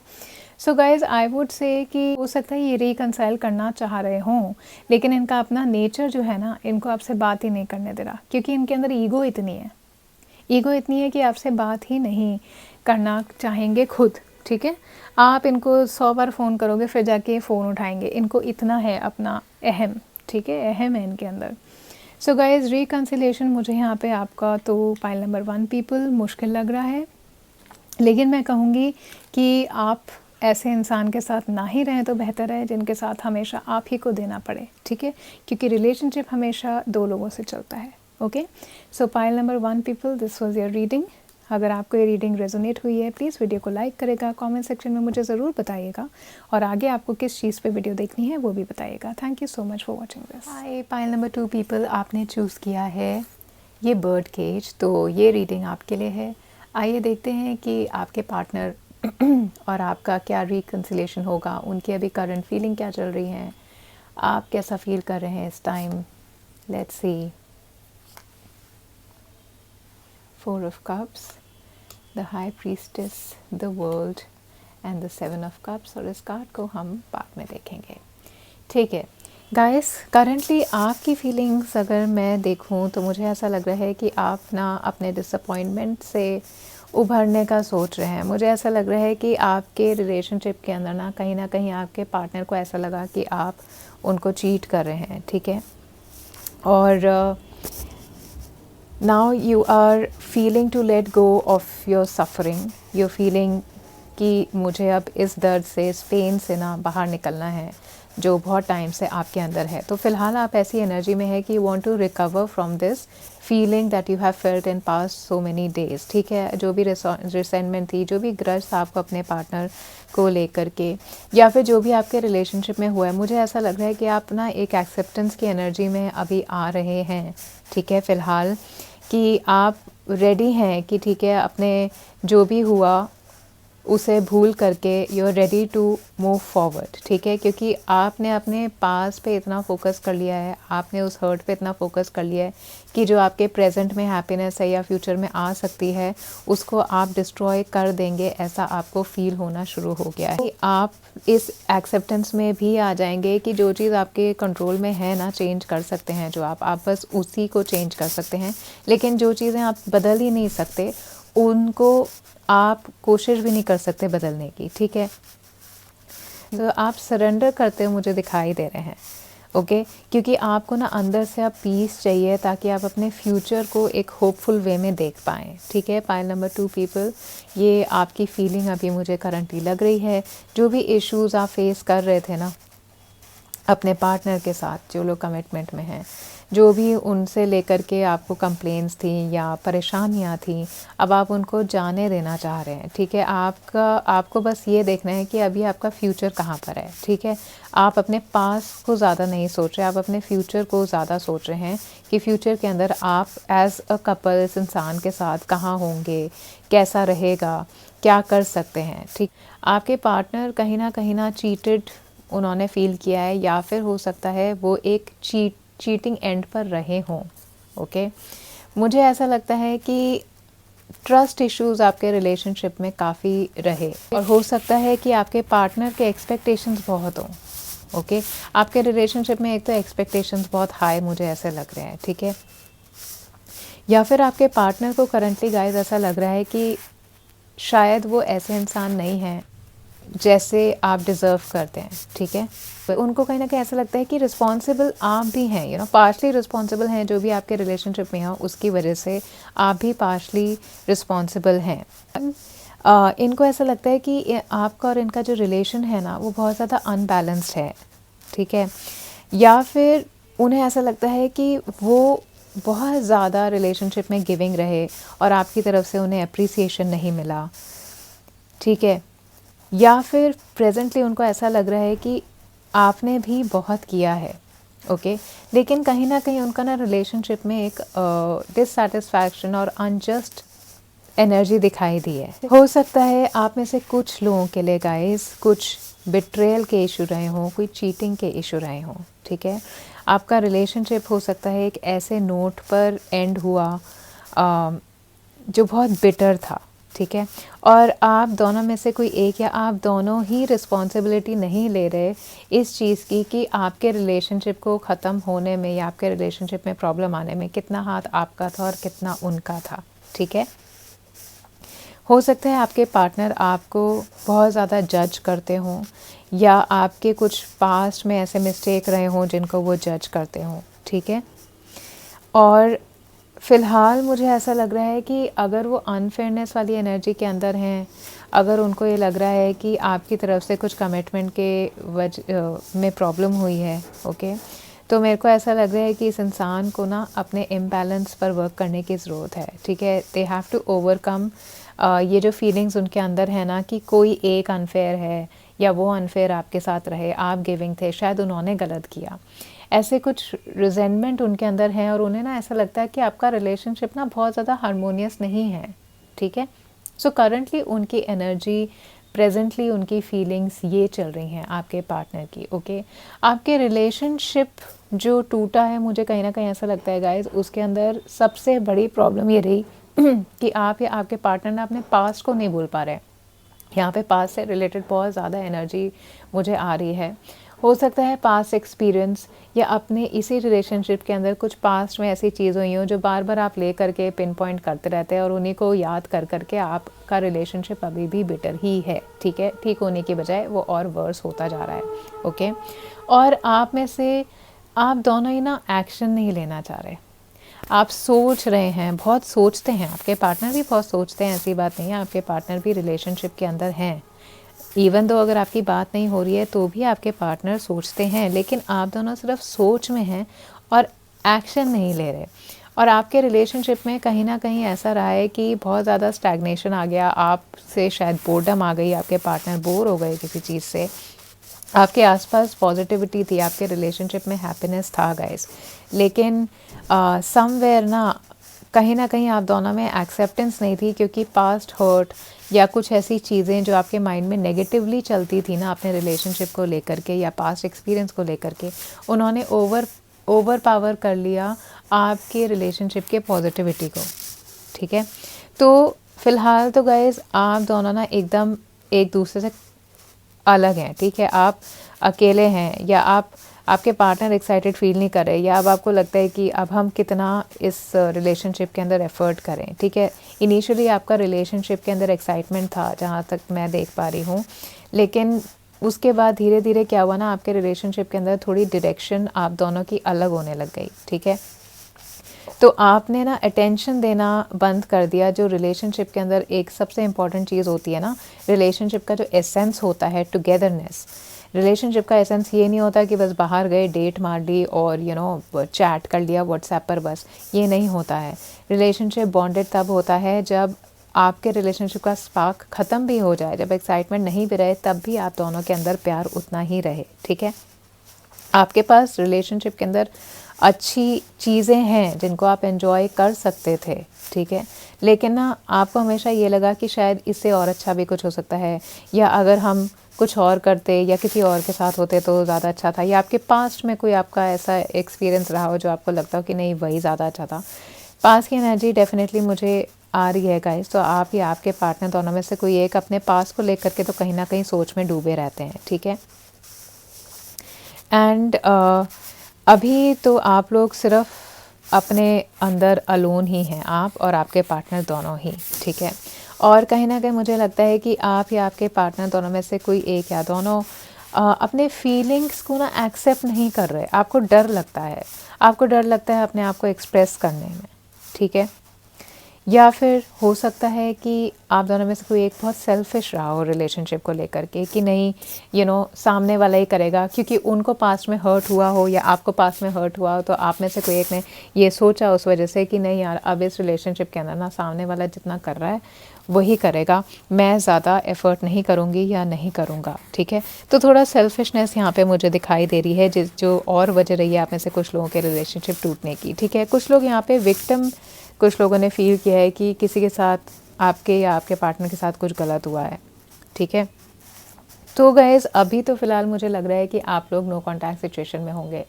Speaker 1: So guys I would say कि हो सकता है ये रिकंसाइल करना चाह रहे हों, लेकिन इनका अपना नेचर जो है ना, इनको आपसे बात ही नहीं करने दे रहा, क्योंकि इनके अंदर ईगो इतनी है, ईगो इतनी है कि आपसे बात ही नहीं करना चाहेंगे खुद, ठीक है। आप इनको 100 बार फ़ोन करोगे फिर जाके फ़ोन उठाएंगे, इनको इतना है अपना अहम, ठीक है, अहम है इनके अंदर। सो गाइज़ रिकंसिलेशन मुझे यहाँ पे आपका तो पाइल नंबर 1 पीपल मुश्किल लग रहा है, लेकिन मैं कहूँगी कि आप ऐसे इंसान के साथ ना ही रहें तो बेहतर है जिनके साथ हमेशा आप ही को देना पड़े, ठीक है, क्योंकि रिलेशनशिप हमेशा 2 लोगों से चलता है, okay. So pile number 1 people, this was your reading. अगर आपको ये रीडिंग रेजोनेट हुई है प्लीज़ वीडियो को लाइक करेगा, कमेंट सेक्शन में मुझे ज़रूर बताइएगा, और आगे आपको किस चीज़ पे वीडियो देखनी है वो भी बताइएगा। Thank you so much for watching this. Hi pile number 2 people, आपने चूज़ किया है ये बर्ड केज, तो ये रीडिंग आपके लिए है। आइए देखते हैं कि आपके पार्टनर और आपका क्या रिकंसिलेशन होगा, उनकी अभी करंट फीलिंग क्या चल रही है, आप कैसा फील कर रहे हैं इस time. Let's see. 4 of cups, the high priestess, the world and the 7 of cups, और इस कार्ड को हम बाद में देखेंगे, ठीक है। गाइस करंटली आपकी फीलिंग्स अगर मैं देखूं तो मुझे ऐसा लग रहा है कि आप ना अपने डिसअपॉइंटमेंट से उभरने का सोच रहे हैं। मुझे ऐसा लग रहा है कि आपके रिलेशनशिप के अंदर ना कहीं आपके पार्टनर को ऐसा लगा कि आप उनको चीट कर रहे हैं, ठीक है। और now you are feeling to let go of your suffering, you feeling कि मुझे अब इस दर्द से, इस पेन से ना बाहर निकलना है जो बहुत टाइम से आपके अंदर है। तो फ़िलहाल आप ऐसी एनर्जी में है कि you want to recover from this feeling that you have felt in past so many days, ठीक है। जो भी रिसेंटमेंट थी, जो भी ग्रज था आपको अपने पार्टनर को लेकर के, या फिर जो भी आपके रिलेशनशिप में हुआ है, मुझे ऐसा लग रहा है कि आप ना एक एक्सेप्टेंस की एनर्जी में अभी आ रहे हैं, ठीक है। फ़िलहाल कि आप रेडी हैं कि ठीक है, अपने जो भी हुआ उसे भूल करके you are ready to move forward, ठीक है। क्योंकि आपने अपने पास पे इतना फोकस कर लिया है, आपने उस हर्ट पे इतना फोकस कर लिया है कि जो आपके प्रेजेंट में हैप्पीनेस है या फ्यूचर में आ सकती है, उसको आप डिस्ट्रॉय कर देंगे, ऐसा आपको फील होना शुरू हो गया है। आप इस एक्सेप्टेंस में भी आ जाएंगे कि जो चीज़ आपके कंट्रोल में है ना, चेंज कर सकते हैं जो आप बस उसी को चेंज कर सकते हैं। लेकिन जो चीज़ें आप बदल ही नहीं सकते उनको आप कोशिश भी नहीं कर सकते बदलने की, ठीक है। तो आप सरेंडर करते हुए मुझे दिखाई दे रहे हैं, ओके। क्योंकि आपको ना अंदर से आप पीस चाहिए ताकि आप अपने फ्यूचर को एक होपफुल वे में देख पाएँ, ठीक है। पाइल नंबर 2 पीपल, ये आपकी फीलिंग अभी मुझे करंटली लग रही है। जो भी इश्यूज़ आप फेस कर रहे थे ना अपने पार्टनर के साथ, जो लोग कमिटमेंट में हैं, जो भी उनसे लेकर के आपको कंप्लेंट्स थी या परेशानियां थी, अब आप उनको जाने देना चाह रहे हैं, ठीक है। आपको बस ये देखना है कि अभी आपका फ्यूचर कहाँ पर है, ठीक है। आप अपने पास को ज़्यादा नहीं सोच रहे, आप अपने फ्यूचर को ज़्यादा सोच रहे हैं कि फ्यूचर के अंदर आप एज अ कपल इस इंसान के साथ कहाँ होंगे, कैसा रहेगा, क्या कर सकते हैं, ठीक। आपके पार्टनर कहीं ना चीटेड उन्होंने फ़ील किया है, या फिर हो सकता है वो एक चीटिंग एंड पर रहे हों, ओके, मुझे ऐसा लगता है कि ट्रस्ट इश्यूज आपके रिलेशनशिप में काफ़ी रहे, और हो सकता है कि आपके पार्टनर के एक्सपेक्टेशंस बहुत हों, ओके। आपके रिलेशनशिप में एक तो एक्सपेक्टेशंस बहुत हाई मुझे ऐसे लग रहे हैं, ठीक है। या फिर आपके पार्टनर को करंटली गाइस ऐसा लग रहा है कि शायद वो ऐसे इंसान नहीं हैं जैसे आप डिज़र्व करते हैं, ठीक है। तो उनको कहीं ना कहीं ऐसा लगता है कि रिस्पॉन्सिबल आप भी हैं, यू नो, पार्शली रिस्पॉन्सिबल हैं जो भी आपके रिलेशनशिप में हो, उसकी वजह से आप भी पार्शली रिस्पॉन्सिबल हैं। इनको ऐसा लगता है कि आपका और इनका जो रिलेशन है ना वो बहुत ज़्यादा अनबैलेंस्ड है, ठीक है। या फिर उन्हें ऐसा लगता है कि वो बहुत ज़्यादा रिलेशनशिप में गिविंग रहे और आपकी तरफ से उन्हें अप्रिसिएशन नहीं मिला, ठीक है। या फिर प्रेजेंटली उनको ऐसा लग रहा है कि आपने भी बहुत किया है, ओके, लेकिन कहीं ना कहीं उनका ना रिलेशनशिप में एक डिससेटिस्फैक्शन और अनजस्ट एनर्जी दिखाई दी है। हो सकता है आप में से कुछ लोगों के लिए गाइस कुछ बिट्रेयल के इशू रहे हों, कोई चीटिंग के इशू रहे हों, ठीक है। आपका रिलेशनशिप हो सकता है एक ऐसे नोट पर एंड हुआ जो बहुत बिटर था, ठीक है, और आप दोनों में से कोई एक या आप दोनों ही रिस्पॉन्सिबिलिटी नहीं ले रहे इस चीज़ की कि आपके रिलेशनशिप को ख़त्म होने में या आपके रिलेशनशिप में प्रॉब्लम आने में कितना हाथ आपका था और कितना उनका था, ठीक है। हो सकता है आपके पार्टनर आपको बहुत ज़्यादा जज करते हों या आपके कुछ पास्ट में ऐसे मिस्टेक रहे हों जिनको वो जज करते हों, ठीक है। और फ़िलहाल मुझे ऐसा लग रहा है कि अगर वो अनफेयरनेस वाली एनर्जी के अंदर हैं, अगर उनको ये लग रहा है कि आपकी तरफ से कुछ कमिटमेंट के में प्रॉब्लम हुई है, ओके, तो मेरे को ऐसा लग रहा है कि इस इंसान को ना अपने इम्बैलेंस पर वर्क करने की ज़रूरत है, ठीक है। दे हैव टू ओवरकम ये जो फीलिंग्स उनके अंदर है ना कि कोई एक अनफेयर है या वो अनफेयर आपके साथ रहे, आप गिविंग थे, शायद उन्होंने गलत किया, ऐसे कुछ रिजेंटमेंट उनके अंदर है और उन्हें ना ऐसा लगता है कि आपका रिलेशनशिप ना बहुत ज़्यादा हारमोनियस नहीं है, ठीक है। सो करंटली उनकी एनर्जी, प्रेजेंटली उनकी फीलिंग्स ये चल रही हैं आपके पार्टनर की, ओके। आपके रिलेशनशिप जो टूटा है, मुझे कहीं ना कहीं ऐसा लगता है गाइज उसके अंदर सबसे बड़ी प्रॉब्लम ये रही कि आप या आपके पार्टनर ना अपने पास्ट को नहीं भूल पा रहे हैं। यहाँ पे पास्ट से रिलेटेड बहुत ज़्यादा एनर्जी मुझे आ रही है। हो सकता है पास्ट एक्सपीरियंस या अपने इसी रिलेशनशिप के अंदर कुछ पास्ट में ऐसी चीज़ हुई हो जो बार बार आप ले करके पिन पॉइंट करते रहते हैं और उन्हीं को याद कर करके आपका रिलेशनशिप अभी भी बिटर ही है, ठीक है। ठीक होने की बजाय वो और वर्स होता जा रहा है, ओके। और आप में से आप दोनों ही ना एक्शन नहीं लेना चाह रहे, आप सोच रहे हैं, बहुत सोचते हैं, आपके पार्टनर भी बहुत सोचते हैं, ऐसी बात नहीं है, आपके पार्टनर भी रिलेशनशिप के अंदर हैं। इवन दो अगर आपकी बात नहीं हो रही है तो भी आपके पार्टनर सोचते हैं, लेकिन आप दोनों सिर्फ सोच में हैं और एक्शन नहीं ले रहे। और आपके रिलेशनशिप में कहीं ना कहीं ऐसा रहा है कि बहुत ज़्यादा स्टैग्नेशन आ गया, आपसे शायद बोर्डम आ गई, आपके पार्टनर बोर हो गए किसी चीज़ से, आपके आसपास पॉजिटिविटी थी, आपके रिलेशनशिप में हैप्पीनेस था गाइस, लेकिन समवेयर ना कहीं आप दोनों में एक्सेप्टेंस नहीं थी, क्योंकि पास्ट हर्ट या कुछ ऐसी चीज़ें जो आपके माइंड में नेगेटिवली चलती थी ना अपने रिलेशनशिप को लेकर के या पास्ट एक्सपीरियंस को लेकर के, उन्होंने ओवर पावर कर लिया आपके रिलेशनशिप के पॉजिटिविटी को, ठीक है। तो फ़िलहाल तो गाइस आप दोनों ना एकदम एक दूसरे से अलग हैं, ठीक है। आप अकेले हैं या आपके पार्टनर एक्साइटेड फील नहीं कर रहे, या अब आपको लगता है कि अब हम कितना इस रिलेशनशिप के अंदर एफर्ट करें, ठीक है। इनिशियली आपका रिलेशनशिप के अंदर एक्साइटमेंट था जहाँ तक मैं देख पा रही हूँ, लेकिन उसके बाद धीरे धीरे क्या हुआ ना, आपके रिलेशनशिप के अंदर थोड़ी डायरेक्शन आप दोनों की अलग होने लग गई, ठीक है। तो आपने ना अटेंशन देना बंद कर दिया, जो रिलेशनशिप के अंदर एक सबसे इम्पॉर्टेंट चीज़ होती है ना, रिलेशनशिप का जो एसेंस होता है टुगेदरनेस। रिलेशनशिप का एसेंस ये नहीं होता कि बस बाहर गए, डेट मार ली और चैट कर लिया व्हाट्सएप पर, बस ये नहीं होता है। रिलेशनशिप बॉन्डेड तब होता है जब आपके रिलेशनशिप का स्पार्क ख़त्म भी हो जाए, जब एक्साइटमेंट नहीं भी रहे तब भी आप दोनों के अंदर प्यार उतना ही रहे, ठीक है। आपके पास रिलेशनशिप के अंदर अच्छी चीज़ें हैं जिनको आप एंजॉय कर सकते थे, ठीक है, लेकिन ना आपको हमेशा ये लगा कि शायद इससे और अच्छा भी कुछ हो सकता है, या अगर हम कुछ और करते या किसी और के साथ होते तो ज़्यादा अच्छा था, या आपके पास्ट में कोई आपका ऐसा एक्सपीरियंस रहा हो जो आपको लगता हो कि नहीं वही ज़्यादा अच्छा था। पास्ट की एनर्जी डेफिनेटली मुझे आ रही है गाइस, तो आप या आपके पार्टनर दोनों में से कोई एक अपने पास्ट को लेकर के तो कहीं ना कहीं सोच में डूबे रहते हैं, ठीक है। एंड अभी तो आप लोग सिर्फ अपने अंदर अलोन ही हैं, आप और आपके पार्टनर दोनों ही, ठीक है। और कहीं ना कहीं मुझे लगता है कि आप या आपके पार्टनर दोनों में से कोई एक या दोनों अपने फीलिंग्स को ना एक्सेप्ट नहीं कर रहे। आपको डर लगता है, आपको डर लगता है अपने आप को एक्सप्रेस करने में, ठीक है। या फिर हो सकता है कि आप दोनों में से कोई एक बहुत सेल्फिश रहा हो रिलेशनशिप को लेकर के, कि नहीं सामने वाला ही करेगा, क्योंकि उनको पास्ट में हर्ट हुआ हो या आपको पास्ट में हर्ट हुआ हो, तो आप में से कोई एक ने ये सोचा उस वजह से कि नहीं यार, अब इस रिलेशनशिप के अंदर ना सामने वाला जितना कर रहा है वही करेगा, मैं ज़्यादा एफ़र्ट नहीं करूँगी या नहीं करूँगा, ठीक है। तो थोड़ा सेल्फिशनेस यहाँ पे मुझे दिखाई दे रही है, जो और वजह रही है आप में से कुछ लोगों के रिलेशनशिप टूटने की, ठीक है। कुछ लोग यहाँ पे विक्टिम, कुछ लोगों ने फील किया है कि किसी के साथ, आपके या आपके पार्टनर के साथ कुछ गलत हुआ है, ठीक है। तो गाइस अभी तो फ़िलहाल मुझे लग रहा है कि आप लोग नो कॉन्टैक्ट सिचुएशन में होंगे,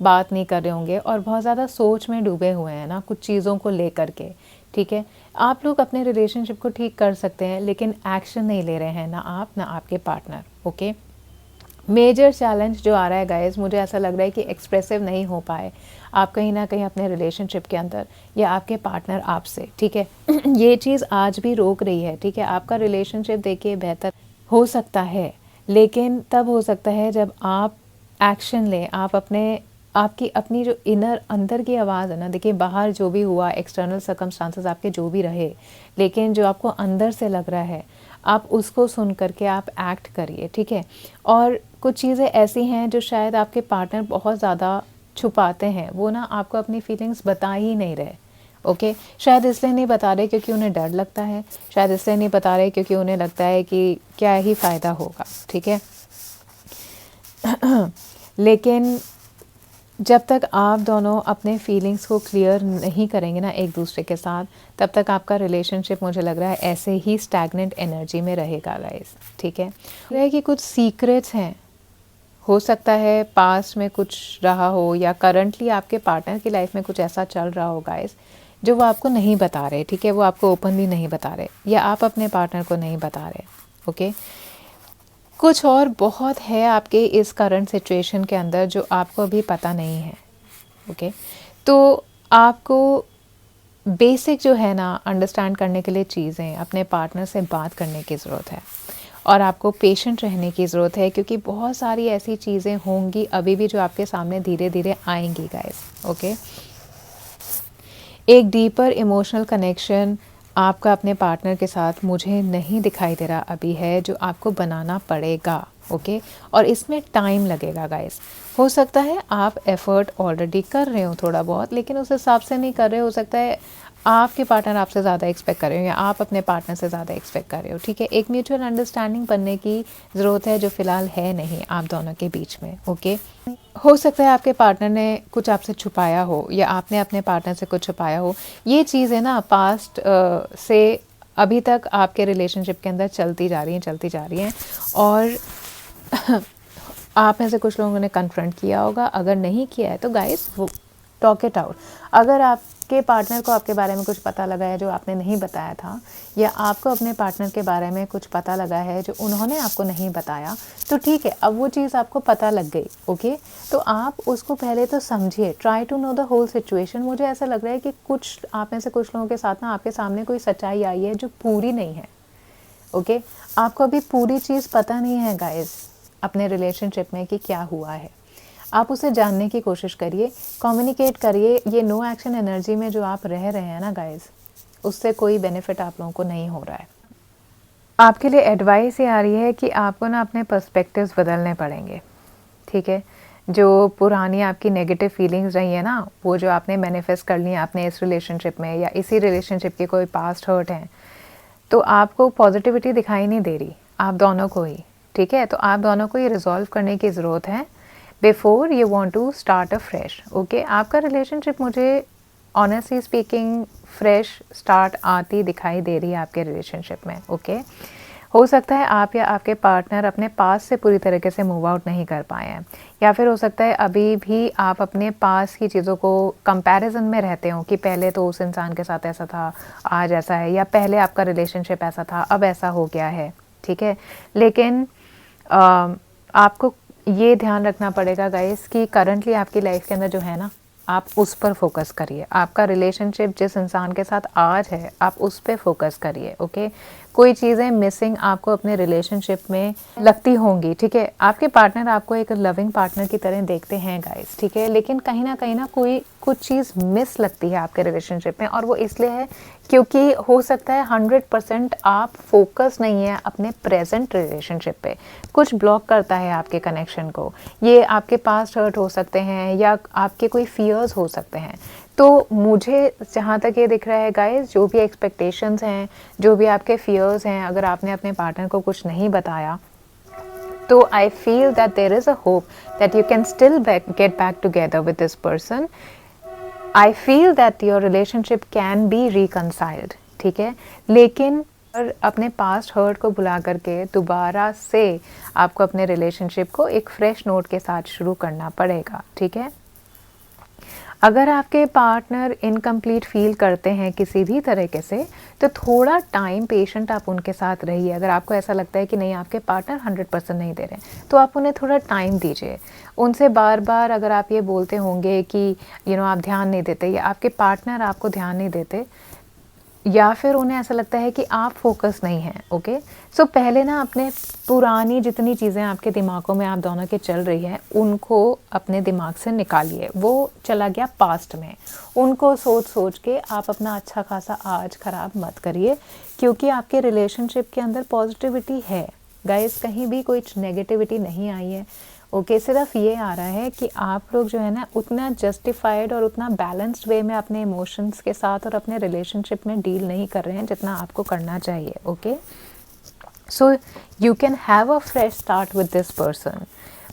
Speaker 1: बात नहीं कर रहे होंगे और बहुत ज़्यादा सोच में डूबे हुए हैं ना कुछ चीज़ों को लेकर के, ठीक है। आप लोग अपने रिलेशनशिप को ठीक कर सकते हैं, लेकिन एक्शन नहीं ले रहे हैं, ना आप ना आपके पार्टनर, ओके। मेजर चैलेंज जो आ रहा है गाइस, मुझे ऐसा लग रहा है कि एक्सप्रेसिव नहीं हो पाए आप कहीं ना कहीं अपने रिलेशनशिप के अंदर, या आपके पार्टनर आपसे, ठीक है। ये चीज़ आज भी रोक रही है, ठीक है। आपका रिलेशनशिप देखिए बेहतर हो सकता है, लेकिन तब हो सकता है जब आप एक्शन लें, आप आपकी अपनी जो इनर अंदर की आवाज़ है ना, देखिए बाहर जो भी हुआ, एक्सटर्नल सर्कमस्टांसेस आपके जो भी रहे, लेकिन जो आपको अंदर से लग रहा है आप उसको सुन करके आप एक्ट करिए, ठीक है। और कुछ चीज़ें ऐसी हैं जो शायद आपके पार्टनर बहुत ज़्यादा छुपाते हैं, वो ना आपको अपनी फीलिंग्स बता ही नहीं रहे, ओके। शायद इसलिए नहीं बता रहे क्योंकि उन्हें डर लगता है, शायद इसलिए नहीं बता रहे क्योंकि उन्हें लगता है कि क्या ही फ़ायदा होगा, ठीक है। लेकिन जब तक आप दोनों अपने फीलिंग्स को क्लियर नहीं करेंगे ना एक दूसरे के साथ, तब तक आपका रिलेशनशिप मुझे लग रहा है ऐसे ही स्टैग्नेंट एनर्जी में रहेगा गाइस, ठीक है। रहे कि कुछ सीक्रेट्स हैं, हो सकता है पास्ट में कुछ रहा हो या करंटली आपके पार्टनर की लाइफ में कुछ ऐसा चल रहा हो गाइस, जो वो आपको नहीं बता रहे, ठीक है। वो आपको ओपनली नहीं बता रहे, या आप अपने पार्टनर को नहीं बता रहे, ओके। कुछ और बहुत है आपके इस करंट सिचुएशन के अंदर जो आपको अभी पता नहीं है, ओके। तो आपको बेसिक जो है ना अंडरस्टैंड करने के लिए चीज़ें अपने पार्टनर से बात करने की ज़रूरत है, और आपको पेशेंट रहने की ज़रूरत है, क्योंकि बहुत सारी ऐसी चीज़ें होंगी अभी भी जो आपके सामने धीरे धीरे आएंगी गाइस, ओके। एक डीपर इमोशनल कनेक्शन आपका अपने पार्टनर के साथ मुझे नहीं दिखाई दे रहा अभी है, जो आपको बनाना पड़ेगा, ओके। और इसमें टाइम लगेगा गाइस। हो सकता है आप एफ़र्ट ऑलरेडी कर रहे हो थोड़ा बहुत, लेकिन उस हिसाब से नहीं कर रहे हो सकता है आपके पार्टनर आपसे ज़्यादा एक्सपेक्ट कर रहे हो, या आप अपने पार्टनर से ज़्यादा एक्सपेक्ट कर रहे हो, ठीक है। एक म्यूचुअल अंडरस्टैंडिंग बनने की ज़रूरत है, जो फ़िलहाल है नहीं आप दोनों के बीच में, ओके। हो सकता है आपके पार्टनर ने कुछ आपसे छुपाया हो, या आपने अपने पार्टनर से कुछ छुपाया हो। ये चीज़ें ना पास्ट से अभी तक आपके रिलेशनशिप के अंदर चलती जा रही हैं, और आप में से कुछ लोगों ने कन्फ्रंट किया होगा। अगर नहीं किया है तो गाइस वो टॉक इट आउट। अगर आपके पार्टनर को आपके बारे में कुछ पता लगा है जो आपने नहीं बताया था, या आपको अपने पार्टनर के बारे में कुछ पता लगा है जो उन्होंने आपको नहीं बताया, तो ठीक है, अब वो चीज़ आपको पता लग गई, ओके। तो आप उसको पहले तो समझिए, try to know the whole situation. मुझे ऐसा लग रहा है कि कुछ आप में से कुछ लोगों के साथ ना आपके सामने कोई सच्चाई आई है जो पूरी नहीं है, ओके। आपको अभी पूरी चीज़ पता नहीं है गाइस अपने रिलेशनशिप में कि क्या हुआ है। आप उसे जानने की कोशिश करिए, कम्युनिकेट करिए। ये नो एक्शन एनर्जी में जो आप रह रहे हैं ना गाइस, उससे कोई बेनिफिट आप लोगों को नहीं हो रहा है। आपके लिए एडवाइस ये आ रही है कि आपको ना अपने पर्सपेक्टिव्स बदलने पड़ेंगे, ठीक है। जो पुरानी आपकी नेगेटिव फीलिंग्स रही है ना, वो जो आपने मैनिफेस्ट कर ली आपने इस रिलेशनशिप में, या इसी रिलेशनशिप की कोई पास्ट हर्ट है, तो आपको पॉजिटिविटी दिखाई नहीं दे रही आप दोनों को ही, ठीक है। तो आप दोनों को ये रिजॉल्व करने की ज़रूरत है before you want to start a fresh, okay. आपका रिलेशनशिप मुझे ऑनेस्टली स्पीकिंग फ्रेश स्टार्ट आती दिखाई दे रही है आपके रिलेशनशिप में, ओके। हो सकता है आप या आपके पार्टनर अपने पास से पूरी तरीके से मूव आउट नहीं कर पाए हैं, या फिर हो सकता है अभी भी आप अपने पास की चीज़ों को कंपैरिजन में रहते हो कि पहले तो उस इंसान के साथ ऐसा था, आज ऐसा है, या पहले आपका रिलेशनशिप ऐसा था, अब ऐसा हो गया है, ठीक है। लेकिन आपको ये ध्यान रखना पड़ेगा गाइस कि करंटली आपकी लाइफ के अंदर जो है ना, आप उस पर फोकस करिए। आपका रिलेशनशिप जिस इंसान के साथ आज है, आप उस पर फोकस करिए, ओके। कोई चीज़ें मिसिंग आपको अपने रिलेशनशिप में लगती होंगी, ठीक है। आपके पार्टनर आपको एक लविंग पार्टनर की तरह देखते हैं गाइस, ठीक है, लेकिन कहीं ना कोई कुछ चीज़ मिस लगती है आपके रिलेशनशिप में, और वो इसलिए है क्योंकि हो सकता है 100% आप फोकस नहीं है अपने प्रेजेंट रिलेशनशिप पे। कुछ ब्लॉक करता है आपके कनेक्शन को। ये आपके पास्ट हर्ट हो सकते हैं, या आपके कोई फियर्स हो सकते हैं। तो मुझे जहाँ तक ये दिख रहा है गाइस, जो भी एक्सपेक्टेशंस हैं, जो भी आपके फियर्स हैं, अगर आपने अपने पार्टनर को कुछ नहीं बताया, तो I feel that there is a hope that you can still get back together with this person. I feel that your relationship can be reconciled, ठीक है। लेकिन और अपने पास्ट हर्ट को भुला करके दोबारा से आपको अपने रिलेशनशिप को एक फ्रेश नोट के साथ शुरू करना पड़ेगा, ठीक है। अगर आपके पार्टनर इनकम्प्लीट फील करते हैं किसी भी तरीके से, तो थोड़ा टाइम पेशेंट आप उनके साथ रहिए। अगर आपको ऐसा लगता है कि नहीं, आपके पार्टनर 100% नहीं दे रहे हैं, तो आप उन्हें थोड़ा टाइम दीजिए। उनसे बार बार अगर आप ये बोलते होंगे कि आप ध्यान नहीं देते, या आपके पार्टनर आपको ध्यान नहीं देते, या फिर उन्हें ऐसा लगता है कि आप फोकस नहीं हैं, ओके। सो पहले ना अपने पुरानी जितनी चीज़ें आपके दिमागों में आप दोनों के चल रही हैं, उनको अपने दिमाग से निकालिए। वो चला गया पास्ट में, उनको सोच सोच के आप अपना अच्छा खासा आज ख़राब मत करिए, क्योंकि आपके रिलेशनशिप के अंदर पॉजिटिविटी है गाइस, कहीं भी कोई नेगेटिविटी नहीं आई है, ओके। सिर्फ ये आ रहा है कि आप लोग जो है ना, उतना जस्टिफाइड और उतना बैलेंस्ड वे में अपने इमोशंस के साथ और अपने रिलेशनशिप में डील नहीं कर रहे हैं जितना आपको करना चाहिए, okay. So you can have a fresh start with this person,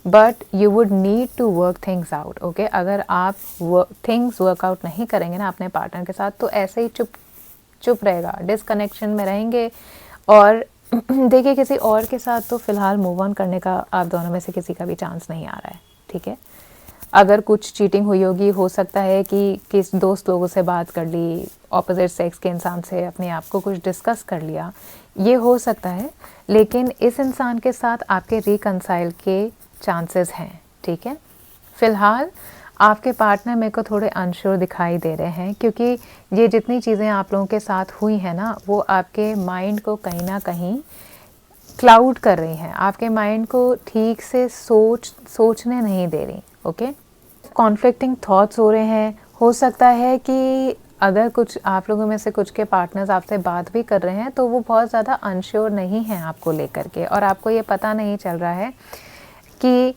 Speaker 1: but you would need to work things out, okay. अगर आप थिंग्स वर्कआउट नहीं करेंगे ना अपने पार्टनर के साथ, तो ऐसे ही चुप रहेगा, डिसकनेक्शन में रहेंगे। और देखिए, किसी और के साथ तो फ़िलहाल मूव ऑन करने का आप दोनों में से किसी का भी चांस नहीं आ रहा है, ठीक है। अगर कुछ चीटिंग हुई होगी, हो सकता है कि किस दोस्त लोगों से बात कर ली, ऑपोजिट सेक्स के इंसान से अपने आप को कुछ डिस्कस कर लिया, ये हो सकता है। लेकिन इस इंसान के साथ आपके रिकंसाइल के चांसेस हैं, ठीक है। फ़िलहाल आपके पार्टनर मेरे को थोड़े अनश्योर दिखाई दे रहे हैं, क्योंकि ये जितनी चीज़ें आप लोगों के साथ हुई हैं ना, वो आपके माइंड को कहीं ना कहीं क्लाउड कर रही हैं, आपके माइंड को ठीक से सोचने नहीं दे रही, ओके। कॉन्फ्लिक्टिंग थॉट्स हो रहे हैं। हो सकता है कि अगर कुछ आप लोगों में से कुछ के पार्टनर्स आपसे बात भी कर रहे हैं, तो वो बहुत ज़्यादा अनश्योर नहीं हैं आपको लेकर के, और आपको ये पता नहीं चल रहा है कि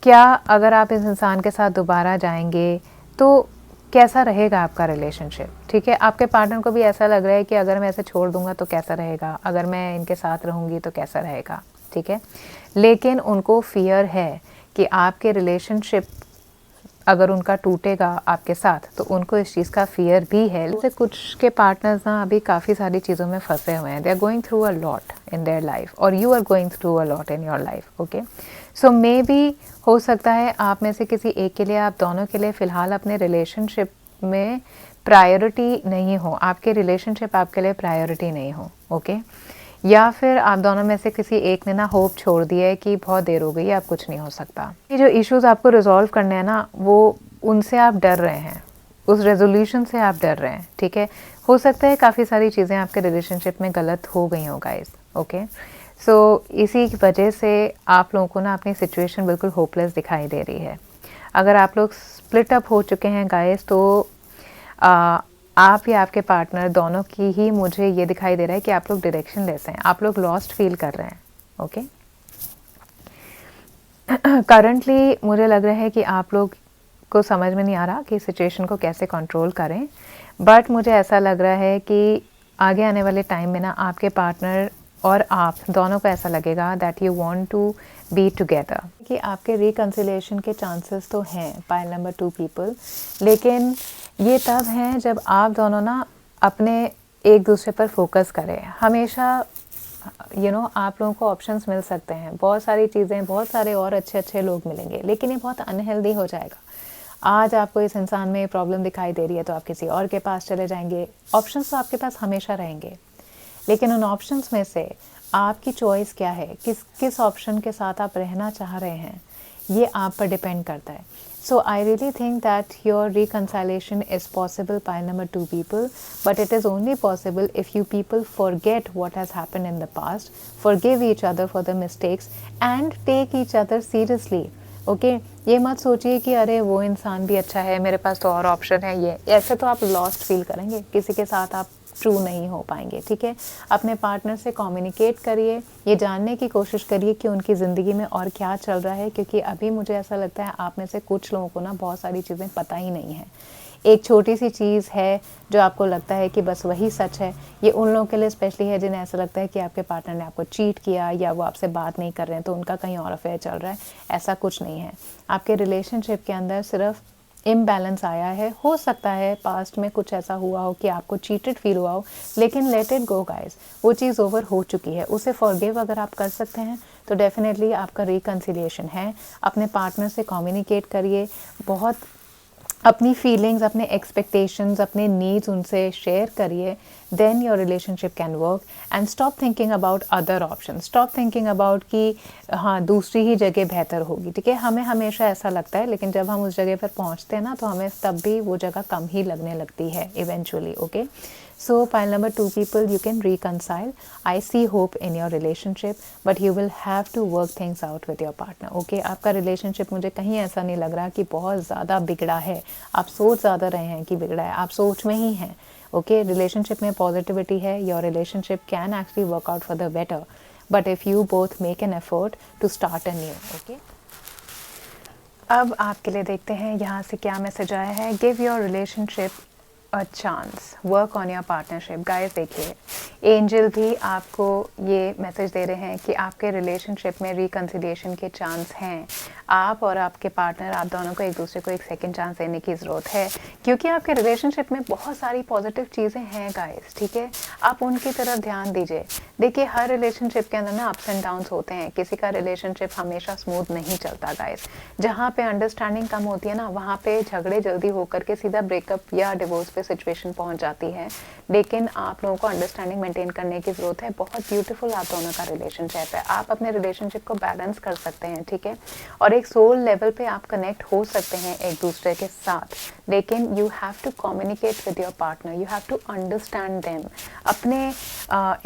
Speaker 1: क्या अगर आप इस इंसान के साथ दोबारा जाएंगे तो कैसा रहेगा आपका रिलेशनशिप, ठीक है। आपके पार्टनर को भी ऐसा लग रहा है कि अगर मैं ऐसे छोड़ दूंगा तो कैसा रहेगा, अगर मैं इनके साथ रहूँगी तो कैसा रहेगा, ठीक है। लेकिन उनको फियर है कि आपके रिलेशनशिप अगर उनका टूटेगा आपके साथ, तो उनको इस चीज़ का फियर भी है। जैसे कुछ के पार्टनर्स ना अभी काफ़ी सारी चीज़ों में फंसे हुए हैं, they are going through a lot in their life, और you are going through a lot in your life, okay. So maybe हो सकता है आप में से किसी एक के लिए, आप दोनों के लिए फ़िलहाल अपने रिलेशनशिप में प्रायोरिटी नहीं हो, आपके रिलेशनशिप आपके लिए प्रायोरिटी नहीं हो, ओके। या फिर आप दोनों में से किसी एक ने ना होप छोड़ दिया है कि बहुत देर हो गई है, अब कुछ नहीं हो सकता। ये जो इश्यूज आपको रिजॉल्व करने हैं ना, वो उनसे आप डर रहे हैं, उस रेजोल्यूशन से आप डर रहे हैं, ठीक है। हो सकता है काफ़ी सारी चीज़ें आपके रिलेशनशिप में गलत हो गई हो गाइस, ओके। सो इसी की वजह से आप लोगों को ना अपनी सिचुएशन बिल्कुल होपलेस दिखाई दे रही है। अगर आप लोग स्प्लिट अप हो चुके हैं गाइस, तो आप या आपके पार्टनर दोनों की ही मुझे ये दिखाई दे रहा है कि आप लोग डायरेक्शन लेस हैं, आप लोग लॉस्ट फील कर रहे हैं, ओके। करंटली मुझे लग रहा है कि आप लोग को समझ में नहीं आ रहा कि सिचुएशन को कैसे कंट्रोल करें, बट मुझे ऐसा लग रहा है कि आगे आने वाले टाइम में ना आपके पार्टनर और आप दोनों को ऐसा लगेगा that you want to be together, कि आपके रिकन्सिलिएशन के चांसेस तो हैं पाइल नंबर 2 पीपल, लेकिन ये तब हैं जब आप दोनों ना अपने एक दूसरे पर फोकस करें। हमेशा आप लोगों को ऑप्शंस मिल सकते हैं, बहुत सारी चीज़ें, बहुत सारे और अच्छे अच्छे लोग मिलेंगे, लेकिन ये बहुत अनहेल्दी हो जाएगा। आज आपको इस इंसान में प्रॉब्लम दिखाई दे रही है तो आप किसी और के पास चले जाएंगे। ऑप्शंस तो आपके पास हमेशा रहेंगे, लेकिन उन ऑप्शंस में से आपकी चॉइस क्या है, किस किस ऑप्शन के साथ आप रहना चाह रहे हैं, ये आप पर डिपेंड करता है। So I really think that your reconciliation is possible, pile number 2 people, but it is only possible if you people forget what has happened in the past, forgive each other for the mistakes and take each other seriously. Okay ये मत सोचिए कि अरे वो इंसान भी अच्छा है, मेरे पास तो और ऑप्शन है, ये ऐसे तो आप लॉस्ट फील करेंगे, किसी के साथ आप ट्रू नहीं हो पाएंगे। ठीक है, अपने पार्टनर से कम्युनिकेट करिए, ये जानने की कोशिश करिए कि उनकी ज़िंदगी में और क्या चल रहा है, क्योंकि अभी मुझे ऐसा लगता है आप में से कुछ लोगों को ना बहुत सारी चीज़ें पता ही नहीं है। एक छोटी सी चीज़ है जो आपको लगता है कि बस वही सच है, ये उन लोगों के लिए स्पेशली है जिन्हें ऐसा लगता है कि आपके पार्टनर ने आपको चीट किया या वो आपसे बात नहीं कर रहे हैं तो उनका कहीं और अफेयर चल रहा है। ऐसा कुछ नहीं है, आपके रिलेशनशिप के अंदर सिर्फ इम्बैलेंस आया है। हो सकता है पास्ट में कुछ ऐसा हुआ हो कि आपको चीटेड फील हुआ हो, लेकिन लेट इट गो गाइस, वो चीज़ ओवर हो चुकी है। उसे फॉरगिव अगर आप कर सकते हैं तो डेफिनेटली आपका रिकन्सिलिएशन है। अपने पार्टनर से कम्युनिकेट करिए, बहुत अपनी फीलिंग्स, अपने एक्सपेक्टेशंस, अपने नीड्स उनसे शेयर करिए, then your relationship can work. And stop thinking about other option, stop thinking about कि हाँ दूसरी ही जगह बेहतर होगी। ठीक है, हमें हमेशा ऐसा लगता है, लेकिन जब हम उस जगह पर पहुंचते हैं ना तो हमें तब भी वो जगह कम ही लगने लगती है eventually. Okay, so pile number 2 people, you can reconcile. I see hope in your relationship, but you will have to work things out with your partner. Okay, आपका रिलेशनशिप मुझे कहीं ऐसा नहीं लग रहा कि बहुत ज़्यादा बिगड़ा है, आप सोच ज़्यादा रहे हैं कि बिगड़ा है, आप सोच में ही हैं। ओके, रिलेशनशिप में पॉजिटिविटी है, your relationship can actually work out for the better, but if you both make an effort to start a new. Okay, अब आपके लिए देखते हैं यहाँ से क्या मैसेज आया है। Give your relationship a chance, work on your partnership. Guys देखिए, एंजल भी आपको ये मैसेज दे रहे हैं कि आपके रिलेशनशिप में रिकन्सिलिएशन के चांस हैं। आप और आपके पार्टनर, आप दोनों को एक दूसरे को एक सेकंड चांस देने की ज़रूरत है, क्योंकि आपके रिलेशनशिप में बहुत सारी पॉजिटिव चीज़ें हैं गाइस। ठीक है, आप उनकी तरफ ध्यान दीजिए। देखिए, हर रिलेशनशिप के अंदर ना अप्स एंड डाउन्स होते हैं, किसी का रिलेशनशिप हमेशा स्मूथ नहीं चलता गाइस। जहाँ पे अंडरस्टैंडिंग कम होती है ना, वहाँ पे झगड़े जल्दी होकर के सीधा ब्रेकअप या डिवोर्स पे सिचुएशन पहुँच जाती है। लेकिन आप लोगों को अंडरस्टैंडिंग मेंटेन करने की ज़रूरत है। बहुत ब्यूटीफुल आप दोनों का रिलेशनशिप है, आप अपने रिलेशनशिप को बैलेंस कर सकते हैं। ठीक है, और एक सोल लेवल पे आप कनेक्ट हो सकते हैं एक दूसरे के साथ, लेकिन you have to communicate with your partner, you have to understand them. अपने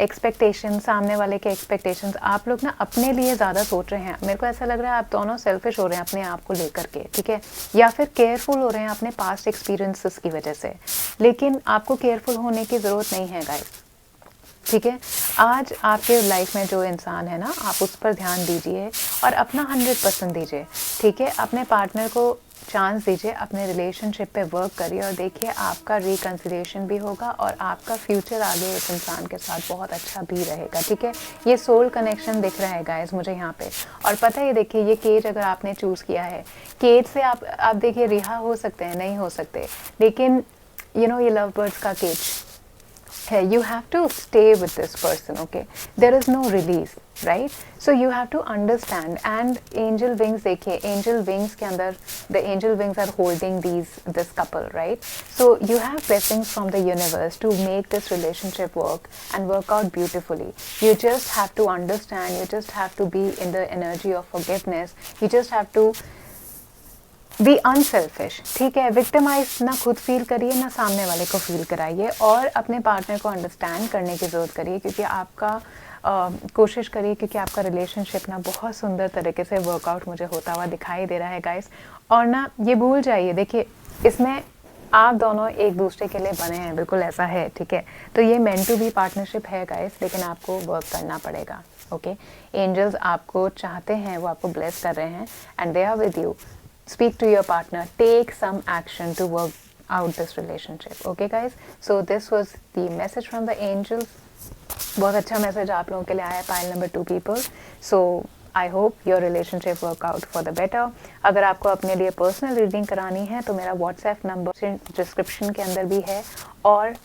Speaker 1: एक्सपेक्टेशन, सामने वाले के एक्सपेक्टेशंस, आप लोग ना अपने लिए ज़्यादा सोच रहे हैं। मेरे को ऐसा लग रहा है आप दोनों सेल्फिश हो रहे हैं अपने आप को लेकर के। ठीक है, या फिर केयरफुल हो रहे हैं अपने पास्ट एक्सपीरियंसेस की वजह से, लेकिन आपको केयरफुल होने की ज़रूरत नहीं है गाइस। ठीक है, आज आपके लाइफ में जो इंसान है ना, आप उस पर ध्यान दीजिए और अपना 100% दीजिए। ठीक है, अपने पार्टनर को चांस दीजिए, अपने रिलेशनशिप पे वर्क करिए और देखिए आपका रिकन्सिलिएशन भी होगा और आपका फ्यूचर आगे इस इंसान के साथ बहुत अच्छा भी रहेगा। ठीक है, ये सोल कनेक्शन दिख रहा है गाइस मुझे यहाँ पे। और पता है, देखिए ये केज अगर आपने चूज़ किया है, केज से आप देखिए रिहा हो सकते हैं, नहीं हो सकते, लेकिन ये लव बर्ड्स का केज है, you have to stay with this person. Okay, there is no release, right? So you have to understand. And angel wings, देखिए angel wings के अंदर the angel wings are holding this couple, right? So you have blessings from the universe to make this relationship work and work out beautifully. You just have to understand, you just have to be in the energy of forgiveness, you just have to be unselfish. ठीक है, victimise ना खुद feel करिए ना सामने वाले को feel कराइए, और अपने पार्टनर को अंडरस्टैंड करने की ज़रूरत करिए, क्योंकि आपका कोशिश करिए, क्योंकि आपका रिलेशनशिप ना बहुत सुंदर तरीके से वर्कआउट मुझे होता हुआ दिखाई दे रहा है गाइस। और ना ये भूल जाइए, देखिए इसमें आप दोनों एक दूसरे के लिए बने हैं, बिल्कुल ऐसा है। ठीक है, तो ये मेंट टू बी पार्टनरशिप है गाइस, लेकिन आपको वर्क करना पड़ेगा। ओके, एंजल्स आपको चाहते हैं, वो आपको ब्लेस कर रहे हैं and they are with you. Speak to your partner, take some action to work out this relationship. Okay guys, so this was the message from the angels. बहुत अच्छा मैसेज आप लोगों के लिए आया, pile number 2 people. So I hope your relationship work out for the better. अगर आपको अपने लिए पर्सनल रीडिंग करानी है तो मेरा व्हाट्सएप नंबर डिस्क्रिप्शन के अंदर भी है, और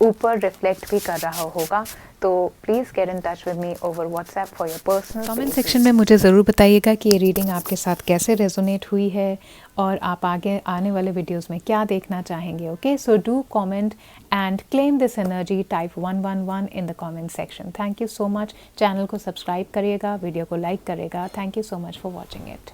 Speaker 2: ऊपर रिफ्लेक्ट भी कर रहा होगा। तो please get in touch with me over WhatsApp for your personal.
Speaker 1: Comment section में मुझे ज़रूर बताइएगा कि ये रीडिंग आपके साथ कैसे रेजोनेट हुई है और आप आगे आने वाले वीडियोस में क्या देखना चाहेंगे। Okay, so do comment and claim this energy, type 111 in the comment section. Thank you so much. Channel को सब्सक्राइब करिएगा, वीडियो को लाइक करिएगा। Thank you so much for watching it.